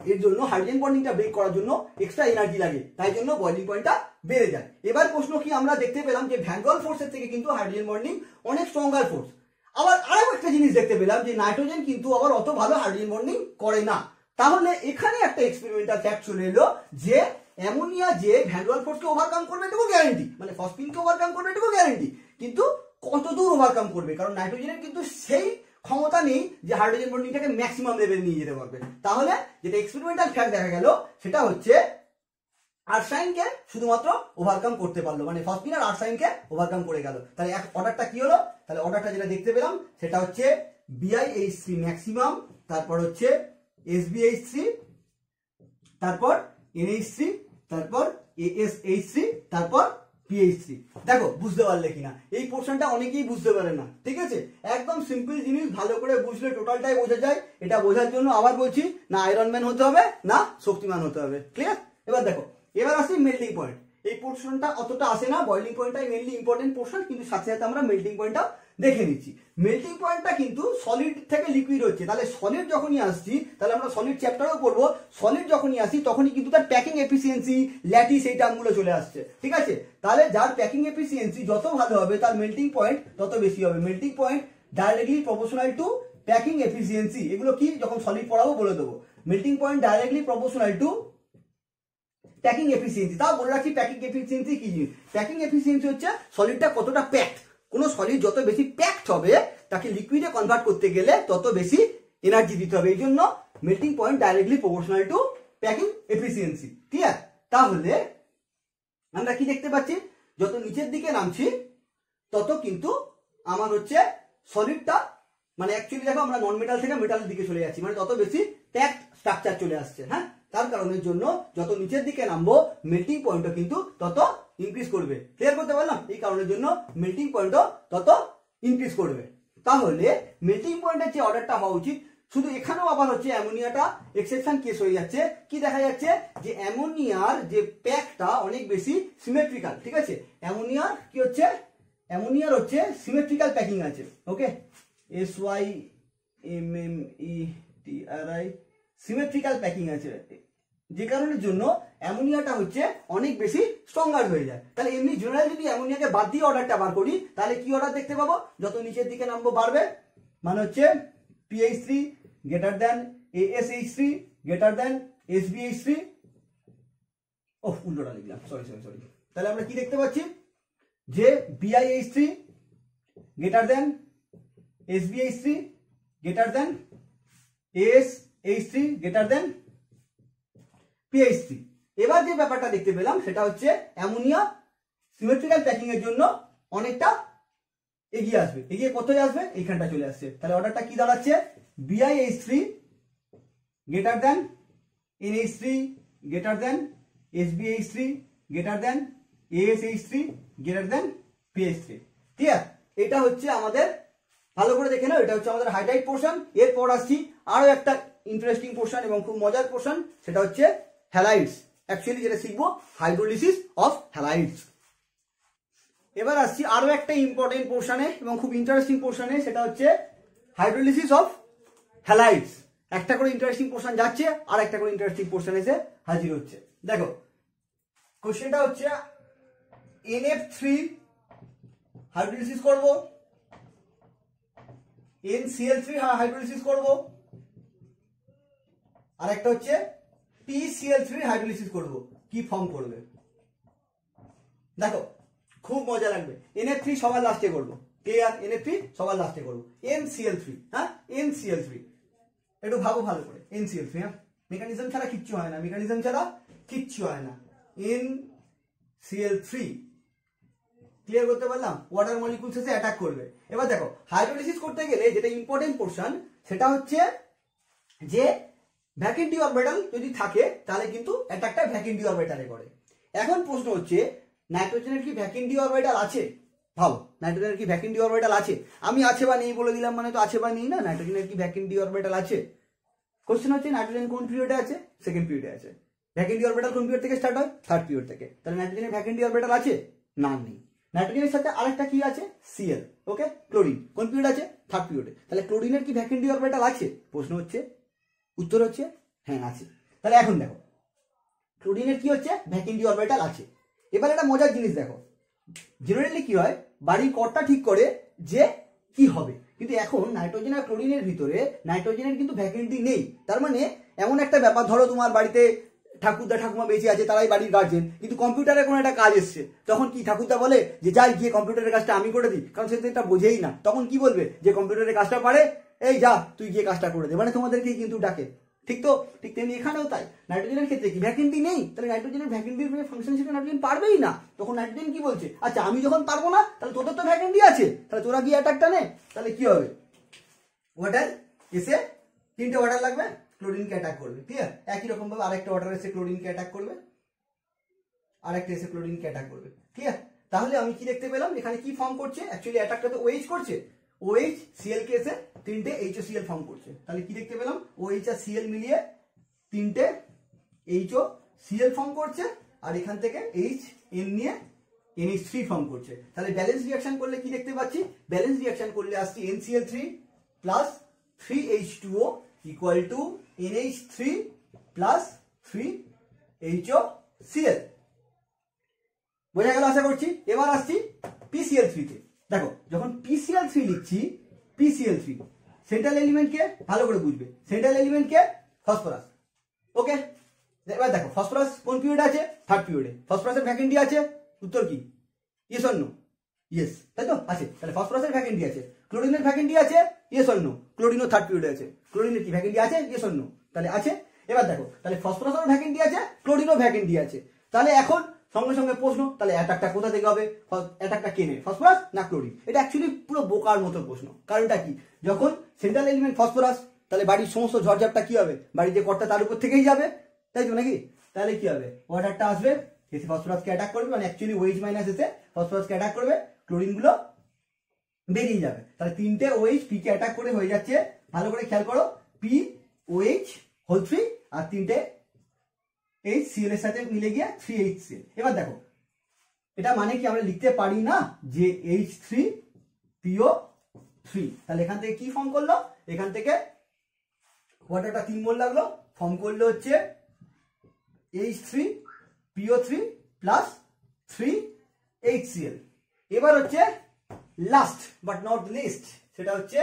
এর জন্য হাইড্রোজেন বন্ডিংটা ব্রেক করার জন্য এক্সট্রা এনার্জি লাগে, তাই জন্য বয়লিং পয়েন্টটা বেড়ে যায়। এবার প্রশ্ন কি? আমরা দেখতে পেলাম যে ভ্যান ডার ওয়াল ফোর্সের থেকে কিন্তু হাইড্রোজেন বন্ডিং অনেক স্ট্রঙ্গার ফোর্স। আবার আরো একটা জিনিস দেখতে পেলাম যে নাইট্রোজেন কিন্তু আবার অত ভালো হাইড্রোজেন বন্ডিং করে না। তাহলে এখানে একটা এক্সপেরিমেন্টাল ফ্যাক্ট চলে এলো যে অ্যামোনিয়া যে ভ্যান ডার ওয়াল ফোর্সকে ওভারকাম করবে এটুকু গ্যারান্টি, মানে ফসফিনকে ওভারকাম করবে এটুকু গ্যারান্টি, কিন্তু কতদূর ওভারকাম করবে? কারণ নাইট্রোজেনের কিন্তু সেই ক্ষমতা নেই যে হাইড্রোজেন বন্ডিংটাকে ম্যাক্সিমাম লেভেলে নিয়ে যেতে পারবে। তাহলে যেটা এক্সপেরিমেন্টাল ফ্যাক্ট দেখা গেল সেটা হচ্ছে আর্সাইনকে শুধুমাত্র ওভারকাম করতে পারলো, মানে ফসফিন আর আর্সাইনকে ওভারকাম করে গেল। তাহলে অর্ডারটা কি হলো? তাহলে অর্ডারটা যেটা দেখতে পেলাম সেটা হচ্ছে BiH3 ম্যাক্সিমাম, তারপর হচ্ছে SbH3, তারপর NH3, তারপর AsH3, তারপর PH3। দেখো বুঝতে পারলে কিনা? এই পোর্শনটা অনেকেই বুঝতে পারে না। ঠিক আছে, একদম সিম্পল জিনিস, ভালো করে বুঝলে টোটালটাই বোঝা যায়। এটা বোঝার জন্য আবার বলছি, না আয়রন ম্যান হতে হবে না শক্তিমান হতে হবে। ক্লিয়ার? এবার দেখো, এবার আসি মেল্টিং পয়েন্ট। এই পোর্শনটা অতটা আসে না, বয়লিং পয়েন্টটাই মেইনলি ইম্পর্টেন্ট পোর্শন, কিন্তু সাথে সাথে আমরা মেল্টিং পয়েন্টটা দেখে নিচ্ছি। মেল্টিং পয়েন্টটা কিন্তু সলিড থেকে লিকুইড হচ্ছে, তাহলে সলিড যখনই আসছি, তাহলে আমরা সলিড চ্যাপ্টারও পড়বো, সলিড যখনই আসি তখনই কিন্তু তার প্যাকিং এফিসিয়েন্সি, ল্যাটিস এই টার্মগুলো চলে আসছে, ঠিক আছে। তাহলে যার প্যাকিং এফিসিয়েন্সি যত ভালো হবে তার মেল্টিং পয়েন্ট তত বেশি হবে। Melting point directly proportional to packing efficiency, এগুলো কি যখন সলিড পড়াবো বলে দেবো। Melting point directly proportional to packing efficiency. তাও বলে রাখি প্যাকিং এফিসিয়েন্সি কি জিনিস। প্যাকিং এফিসিয়েন্সি হচ্ছে সলিডটা কতটা প্যাকড। কোনো সলিড যত বেশি প্যাকড হবে তাকে লিকুইডে কনভার্ট করতে গেলে তত বেশি এনার্জি দিতে হবে, এই জন্য melting point directly proportional to packing efficiency. Clear? তাহলে আমরা কি দেখতে পাচ্ছি, যত নিচের দিকে নামছি তত কিন্তু আমার হচ্ছে সলিডটা, মানে অ্যাকচুয়ালি দেখো আমরা নন মেটাল থেকে মেটালের দিকে চলে যাচ্ছি, মানে তত বেশি প্যাকড স্ট্রাকচার চলে আসছে। হ্যাঁ, তার কারণের জন্য যত নিচের দিকে নামবো মেল্টিং পয়েন্টও কিন্তু তত ইনক্রিজ করবে। ক্লিয়ার করতে পারলাম? এই কারণের জন্য মেল্টিং পয়েন্টও তত ইনক্রিজ করবে। তাহলে মেল্টিং পয়েন্টের যে অর্ডারটা হওয়া উচিত, শুধু এখানেও আবার হচ্ছে অ্যামোনিয়াটা এক্সেপশন কেস হয়ে যাচ্ছে। কি দেখা যাচ্ছে যে অ্যামোনিয়ার যে প্যাকটা অনেক বেশি সিমেট্রিক্যাল, ঠিক আছে। অ্যামোনিয়ার কি হচ্ছে, অ্যামোনিয়ার হচ্ছে সিমেট্রিক্যাল প্যাকিং আছে। ওকে, SYMMETRI সিমেট্রিক্যাল প্যাকিং আছে, যে কারণের জন্য অ্যামোনিয়াটা হচ্ছে অনেক বেশি স্ট্রঙ্গার হয়ে যায়। তাহলে এমনি জেনারেল যদি অ্যামোনিয়াকে বাদ দিয়ে অর্ডারটা বার করি, তাহলে কি অর্ডার দেখতে পাবো, যত নিচের দিকে নামবো বাড়বে, মানে হচ্ছে PH3 greater than ASH3 greater than SBH3। উল্টোটা লিখলাম, সরি। তাহলে আমরা কি দেখতে পাচ্ছি যে BiH3 greater than SBH3 greater than ASH3 greater than PH3। এবার যে ব্যাপারটা দেখতে পেলাম সেটা হচ্ছে অ্যামোনিয়া সিমেট্রিক্যাল প্যাকিং এর জন্য অনেকটা এগিয়ে আসবে। এগিয়ে কোথায় আসবে, এইখানটা চলে আসছে। তাহলে অর্ডারটা কি দাঁড়াচ্ছে, BiH3 greater than NH3 greater than SBH3 greater than ASH3 greater than PH3। ঠিক আছে, এটা হচ্ছে আমাদের, ভালো করে দেখে নাও, এটা হচ্ছে আমাদের হাইড্রাইড পোর্শন। এরপর আসছি আরো একটা ইন্টারেস্টিং পোর্শন এবং খুব মজার পোর্শন, সেটা হচ্ছে হ্যালাইডস। অ্যাকচুয়ালি যেটা শিখবো হাইড্রোলিসিস অফ হ্যালাইডস। এবার আসছি আরো একটা ইম্পর্টেন্ট পোর্শনে এবং খুব ইন্টারেস্টিং পোর্শনে, সেটা হচ্ছে হাইড্রোলিসিস অফ হ্যালাইডস। একটা করে ইন্টারেস্টিং পোর্শন যাচ্ছে আর একটা করে ইন্টারেস্টিং পোর্শন এসে হাজির হচ্ছে। দেখো কোশ্চেনটা হচ্ছে NF3 হাইড্রোলিসিস করব, NCl3 হাইড্রোলিসিস করব, আর একটা হচ্ছে PCl3 হাইড্রোলিসিস করব। কি ফর্ম করবে দেখো, খুব মজা লাগবে। NF3 সবার লাস্টে করব, ক্লিয়ার? NF3 সবার লাস্টে করব। NCl3, হ্যাঁ NCl3, একটু ভাবো ভালো করে। NCl3, হ্যাঁ, মেকানিজম ছাড়া কিচ্ছু হয় না, মেকানিজম ছাড়া কিচ্ছু হয় না। NCl3 ক্লিয়ার করতে পারলাম? ওয়াটার মলিকুলস এসে অ্যাটাক করবে। এবার দেখো হাইড্রোলিসিস করতে গেলে যেটা ইম্পর্টেন্ট পোর্শন, সেটা হচ্ছে যে ভ্যাকেন্ট অরবিটাল যদি থাকে তাহলে কিন্তু অ্যাটাকটা ভ্যাকেন্ট অরবিটালে করে। এখন প্রশ্ন হচ্ছে নাইট্রোজেনের কি ভ্যাকেন্ট অরবিটাল আছে? ভালো, নাইট্রোজেনের কি ভ্যাকেন্ট অরবিটাল আছে? আমি আছে বা নেই বলে দিলাম মানে তো আছে বা নেই না। নাইট্রোজেনের কি ভ্যাকেন্ট অরবিটাল আছে? কোশ্চেন হচ্ছে নাইট্রোজেন কোন পিরিয়ডে আছে? সেকেন্ড পিরিয়ডে আছে। ভ্যাকেন্ট অরবিটাল কোন পিরিয়ড থেকে স্টার্ট হয়? থার্ড পিরিয়ড থেকে। তাহলে নাইট্রোজেনের ভ্যাকেন্ট অরবিটাল আছে? না, নেই। নাইট্রোজেনের সাথে আরেকটা কি আছে? Cl, ওকে, ক্লোরিন কোন পিরিয়ড আছে? থার্ড পিরিয়ডে। তাহলে ক্লোরিনের কি ভ্যাকেন্ট অরবিটাল আছে? প্রশ্ন হচ্ছে, উত্তর হচ্ছে হ্যাঁ আছে। তাহলে এখন দেখো ক্লোরিনের কি হচ্ছে? ভ্যাকেন্ট অরবিটাল আছে। এবার একটা মজার জিনিস দেখো, জেনারেলি কি হয়, বাড়ির কর্তা ঠিক করে যে কি হবে, কিন্তু এখন নাইট্রোজেন আর ক্লোরিনের ভিতরে নাইট্রোজেনের কিন্তু ভ্যাকেন্টি নেই। তার মানে এমন একটা ব্যাপার, ধরো তোমার বাড়িতে ঠাকুরদা ঠাকুমা বেঁচে আছে, তারাই বাড়ির গার্জেন, কিন্তু কম্পিউটারে কোনো একটা কাজ এসছে, তখন কি ঠাকুরদা বলে যে যাই গিয়ে কম্পিউটারের কাজটা আমি করে দিই, কারণ সে তো এটা বোঝেই না। তখন কি বলবে, যে কম্পিউটারের কাজটা পারে, এই যা তুই গিয়ে কাজটা করে দে, মানে তোমাদেরকেই কিন্তু ডাকে। ঠিক তো? ঠিক তেমনি এখানেও তাই। নাইট্রোজেনের ক্ষেত্রে কি ভ্যাকেন্টি নেই, তাহলে নাইট্রোজেনের ভ্যাকেন্টির ফাংশন হিসেবে নাইট্রোজেন পারবেই না। তখন নাইট্রোজেন কি বলছে, আচ্ছা আমি যখন পারবো না তাহলে তোদের তো ভ্যাকেন্টি আছে, তাহলে তোরা গিয়ে অ্যাটাকটা নে। তাহলে কি হবে, ওয়াটার এসে তিনটে ওয়াটার লাগবে, ক্লোরিনকে অ্যাটাক করবে। ঠিক আছে, একই রকম ভাবে আরেকটা ওয়াটার এসে ক্লোরিনকে অ্যাটাক করবে, আরেকটা এসে ক্লোরিনকে অ্যাটাক করবে। ঠিক আছে, তাহলে আমি কি দেখতে পেলাম, এখানে কি ফর্ম করছে, অ্যাকচুয়ালি অ্যাটাকটা তো OH করছে, OH Cl কে এসে তিনটে HOCl ফর্ম করছে। তাহলে কি দেখতে পেলাম, OH আর Cl মিলিয়ে তিনটে HOCl ফর্ম করছে, আর এখান থেকে N নিয়ে NH3 ফর্ম করছে। তাহলে ব্যালেন্স রিঅ্যাকশন করলে কি দেখতে পাচ্ছি, ব্যালেন্স রিঅ্যাকশন করলে আসছে NCl3 plus 3H2O equal to NH3 plus 3HOCl। বোঝা গেল আশা করছি। এবার আসছি PCl3 তে। দেখো যখন PCl3 লিখছি, PCl3 সেন্ট্রাল এলিমেন্ট কে ভালো করে বুঝবে, সেন্ট্রাল এলিমেন্ট কে ফসফরাস। ওকে, এবার দেখো ফসফরাস কোন পিরিয়ডে আছে, থার্ড পিরিয়ডে। ফসফরাসের ভ্যাকেন্টি আছে, উত্তর কি ইয়েস অর নো? ইয়েস, তাই তো আছে। তাহলে ফসফরাসের ভ্যাকেন্টি আছে। ক্লোরিনের ভ্যাকেন্টি আছে, ইয়েস অর নো? ক্লোরিনও থার্ড পিরিয়ডে আছে। ক্লোরিনের কি ভ্যাকেন্টি আছে, ইয়েস অর নো? তাহলে আছে। এবার দেখো তাহলে ফসফরাসের ভ্যাকেন্টি আছে, ক্লোরিনও ভ্যাকেন্টি আছে। তাহলে এখন সঙ্গে সঙ্গে প্রশ্ন, তাহলে অ্যাটাকটা কোথা থেকে হবে, অ্যাটাকটা কে নেবে, ফসফরাস না ক্লোরিন? এটা অ্যাকচুয়ালি পুরো বোকার মতো প্রশ্ন। কারণটা কি, যখন সেন্ট্রাল এলিমেন্ট ফসফরাস, তাহলে বাড়ির সমস্ত ঝড়ঝাপটা কি হবে, বাড়ির যে কর্তা তার উপর থেকেই যাবে, তাই তো নাকি? তাহলে কি হবে, ওয়াটারটা আসবে এসে ফসফরাসকে অ্যাটাক করবে, মানে অ্যাকচুয়ালি OH মাইনাস এসে ফসফরাসকে অ্যাটাক করবে, ক্লোরিন গুলো বেরিয়ে যাবে। তাহলে তিনটে OH P কে অ্যাটাক করে হয়ে যাচ্ছে, ভালো করে খেয়াল করো, POH হোল 3 আর তিনটে HCl এর সাথে মিলে গিয়ে 3HCl। এবার দেখো এটা মানে কি, আমরা লিখতে পারি না যে H3PO3। তাহলে এখান থেকে কি ফর্ম করলো, এখান থেকে ওয়াটারটা 3 মোল লাগলো, ফর্ম করলো হচ্ছে H3PO3 প্লাস 3HCl। এবার হচ্ছে লাস্ট বাট নট লিস্ট, সেটা হচ্ছে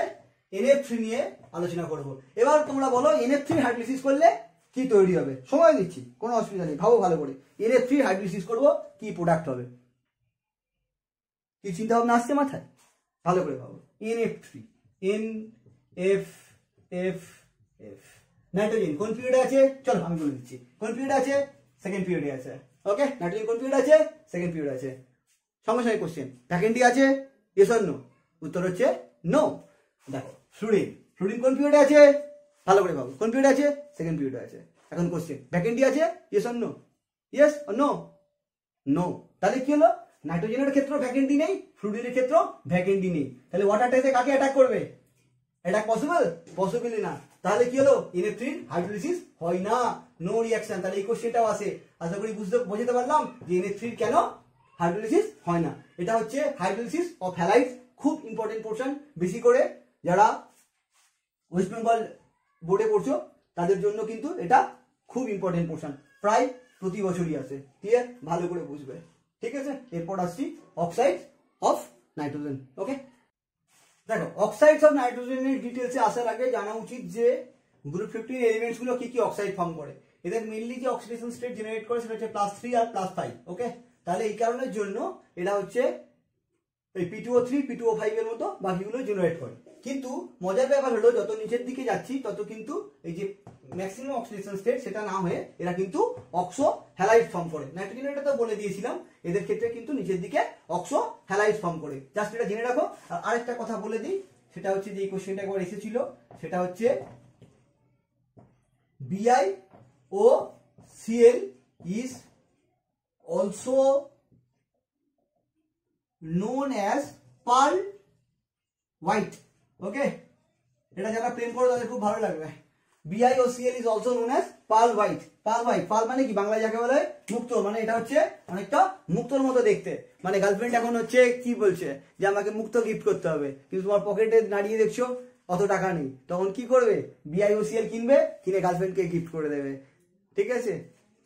NF3 নিয়ে আলোচনা করব। এবার তোমরা বলো NF3 হাইড্রোলাইসিস করলে কি তৈরি হবে, সময় দিচ্ছি, কোনো অসুবিধা নেই, ভাবো ভালো করে। NF3 হাইড্রোলাইসিস করব, কি প্রোডাক্ট হবে, কি চিন্তা ভাবনা আসছে মাথায়, ভালো করে ভাবো। NF3 NF নাইট্রোজেন কোন পিরিয়ডে আছে, চলো আমি বলে দিচ্ছি কোন পিরিয়ডে আছে, সেকেন্ড পিরিয়ডে আছে। ওকে, নাইট্রোজেন কোন পিরিয়ডে আছে, সেকেন্ড পিরিয়ডে আছে। সঙ্গে সঙ্গে কোশ্চেন, ভ্যাকেন্টি আছে, ইয়েস অর নো? উত্তর হচ্ছে নো। দেখো ফ্লুরিন কোন পিরিয়ডে আছে, ভালো করে ভাবো, কোন পিরিয়ডে আছে, সেকেন্ড পিরিয়ডে আছে। এখন কোশ্চেন, ভ্যাকেন্টি আছে, yes or no? Yes or no? No. তাহলে কি হলো, নাইট্রোজেনের ক্ষেত্রে ভ্যাকেন্টি নেই, ফ্লুরিনের ক্ষেত্রে ভ্যাকেন্টি নেই। তাহলে ওয়াটারটা এসে কাকে অ্যাটাক করবে, অ্যাটাক পসিবল? পসিবলই না। তাহলে কি হলো, NF3 হাইড্রোলাইসিস হয় না, নো রিঅ্যাকশন। তাহলে এই কোশ্চেনটাও আসে। আশা করি বোঝাতে পারলাম যে NF3 কেন হাইড্রোলাইসিস হয় না। এটা হচ্ছে হাইড্রোলাইসিস অফ হ্যালাইডস, খুব ইম্পর্টেন্ট পোর্শন। বেশি করে যারা ওয়েস্ট বেঙ্গল বোর্ডে পড়ছো তাদের জন্য কিন্তু এটা খুব ইম্পর্টেন্ট পোর্শন, প্রায় প্রতি বছরই আসে। ক্লিয়ার, ভালো করে বুঝবে, ঠিক আছে। এরপর আসছি অক্সাইড অফ নাইট্রোজেন। ওকে, দেখো অক্সাইডস অফ নাইট্রোজেনের ডিটেলসে আসার আগে জানা উচিত যে গ্রুপ 15 এলিমেন্টস গুলো কি কি অক্সাইড ফর্ম করে। এদের মেইনলি যে অক্সিডেশন স্টেট জেনারেট করে সেটা হচ্ছে +3 আর +5। ওকে, তাহলে এই কারণের জন্য এটা হচ্ছে এই P2O3 P2O5 এর মতো বাকিগুলো জেনারেট করে। কিন্তু মজার ব্যাপার হলো যত নিচের দিকে যাচ্ছি তত কিন্তু এই যে ম্যাক্সিমাম অক্সিডেশন স্টেট সেটা না হয়ে এরা কিন্তু অক্সো হ্যালাইড ফর্ম করে। নাইট্রোজেনটা তো বলে দিয়েছিলাম, এদের ক্ষেত্রে কিন্তু নিচের দিকে অক্সো হ্যালাইড ফর্ম করে। জাস্ট এটা জেনে রাখো। আর আরেকটা কথা বলে দিই, সেটা হচ্ছে যে এই কোশ্চেনটা একবার এসেছিল, সেটা হচ্ছে BiOCl is also known as pearl white. ওকে, এটা যারা প্রেম করো তাদের খুব ভালো লাগবে। BiOCl is also known as pearl white. pearl white, pearl মানে কি বাংলায় যাকে বলে মুক্তো, মানে এটা হচ্ছে অনেকটা মুক্তোর মতো দেখতে। মানে গার্লফ্রেন্ড এখন হচ্ছে কি বলছে যে আমাকে মুক্তো গিফট করতে হবে, কিন্তু তোমার পকেটে দাঁড়িয়ে দেখছো অত টাকা নেই, তখন কি করবে, BiOCl কিনবে, কিনে গার্লফ্রেন্ডকে গিফট করে দেবে। ঠিক আছে,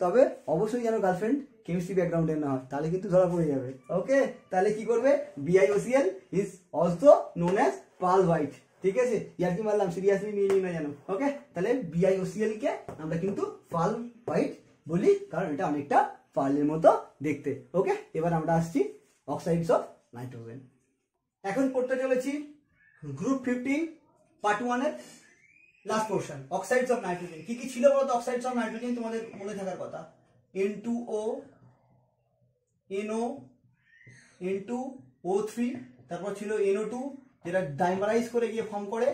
তবে অবশ্যই যেন গার্লফ্রেন্ড কেমিস্ট্রি ব্যাকগ্রাউন্ডের না হয়, তাহলে কিন্তু ধরা পড়ে যাবে। ওকে, তাহলে কি করবে, BiOCl is also known as pearl white। ঠিক আছে, ইয়ার কি মারলাম, সিরিয়াসলি নিয়ে নিই না যেন। ওকে, তাহলে BiOCl কে আমরা কিন্তু pearl white বলি, কারণ এটা অনেকটা পার্লের মতো দেখতে। ওকে, এবার আমরা আসছি অক্সাইডস অফ নাইট্রোজেন। এখন পড়তে চলেছি গ্রুপ 15 পার্ট 1 এর last portion, oxides of nitrogen. কি কি ছিল বলতো অক্সাইডস অফ নাইট্রোজেন, তোমাদের মনে থাকার কথা, N2O, NO, N2O3, তারপর ছিল NO2 যেটা ডাইমারাইজ করে গিয়ে ফর্ম করে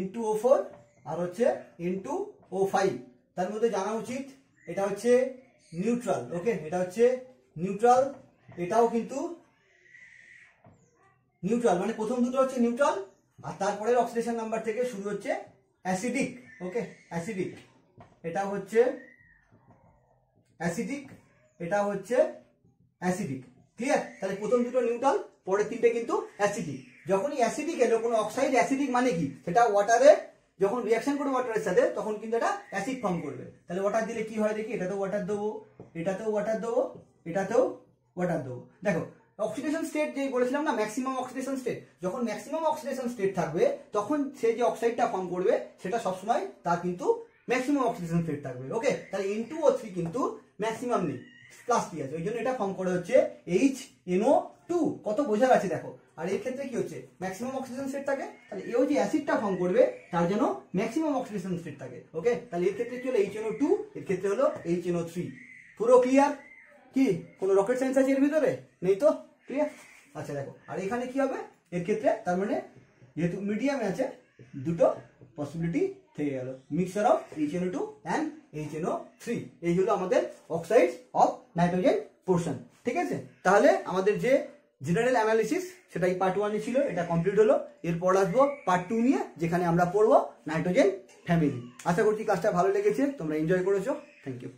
N2O4, আর হচ্ছে N2O5। তার মধ্যে জানা উচিত এটা হচ্ছে নিউট্রাল। ওকে, এটা হচ্ছে নিউট্রাল, এটাও কিন্তু নিউট্রাল, মানে প্রথম দুটো হচ্ছে নিউট্রাল, আর তারপরের অক্সিডেশন নাম্বার থেকে শুরু হচ্ছে অ্যাসিডিক। ওকে, অ্যাসিডিক, এটা হচ্ছে অ্যাসিডিক, এটা হচ্ছে অ্যাসিডিক। ক্লিয়ার? তাহলে প্রথম দুটো নিউট্রাল, পরের তিনটে কিন্তু অ্যাসিডিক। যখনই অ্যাসিডিক এলো, কোনো অক্সাইড অ্যাসিডিক মানে কি, সেটা ওয়াটারে যখন রিঅ্যাকশন করবে ওয়াটারের সাথে তখন কিন্তু এটা অ্যাসিড ফর্ম করবে। তাহলে ওয়াটার দিলে কি হয় দেখি, এটাতেও ওয়াটার দেবো, এটাতেও ওয়াটার দেবো, এটাতেও ওয়াটার দেবো। দেখো অক্সিডেশন স্টেট যেই বলেছিলাম না, ম্যাক্সিমাম অক্সিডেশন স্টেট, যখন ম্যাক্সিমাম অক্সিডেশন স্টেট থাকবে তখন সে যে অক্সাইডটা ফর্ম করবে সেটা সবসময় তার কিন্তু ম্যাক্সিমাম অক্সিডেশন স্টেট থাকবে। ওকে, তাহলে N2O3 কিন্তু ম্যাক্সিমাম নেই, প্লাস টি আছে, ওই জন্য এটা ফর্ম করে হচ্ছে HNO2। কত বোঝার আছে দেখো। আর এর ক্ষেত্রে কি হচ্ছে, ম্যাক্সিমাম অক্সিডেশন স্টেট থাকে, তাহলে এও যে অ্যাসিডটা ফর্ম করবে তার জন্য ম্যাক্সিমাম অক্সিডেশন স্টেট থাকে। ওকে, তাহলে এর ক্ষেত্রে কি হলো HNO2, এর ক্ষেত্রে হলো HNO3। পুরো ক্লিয়ার? কি কোনো রকেট সায়েন্স আছে এর ভিতরে? নেই তো? ক্লিয়ার? আচ্ছা দেখো, আর এখানে কি হবে এর ক্ষেত্রে, তার মানে যেহেতু মিডিয়ামে আছে দুটো পসিবিলিটি থেকে গেল, mixture of HNO2 and HNO3। এই হলো আমাদের অক্সাইডস অফ নাইট্রোজেন পোর্শন। ঠিক আছে, তাহলে আমাদের যে জেনারেল অ্যানালিসিস সেটা এই পার্ট 1 ছিল, এটা কমপ্লিট হলো। এরপর আসবো পার্ট 2 নিয়ে, যেখানে আমরা পড়বো নাইট্রোজেন ফ্যামিলি। আশা করছি কাজটা ভালো লেগেছে, তোমরা এনজয় করেছো। Thank you.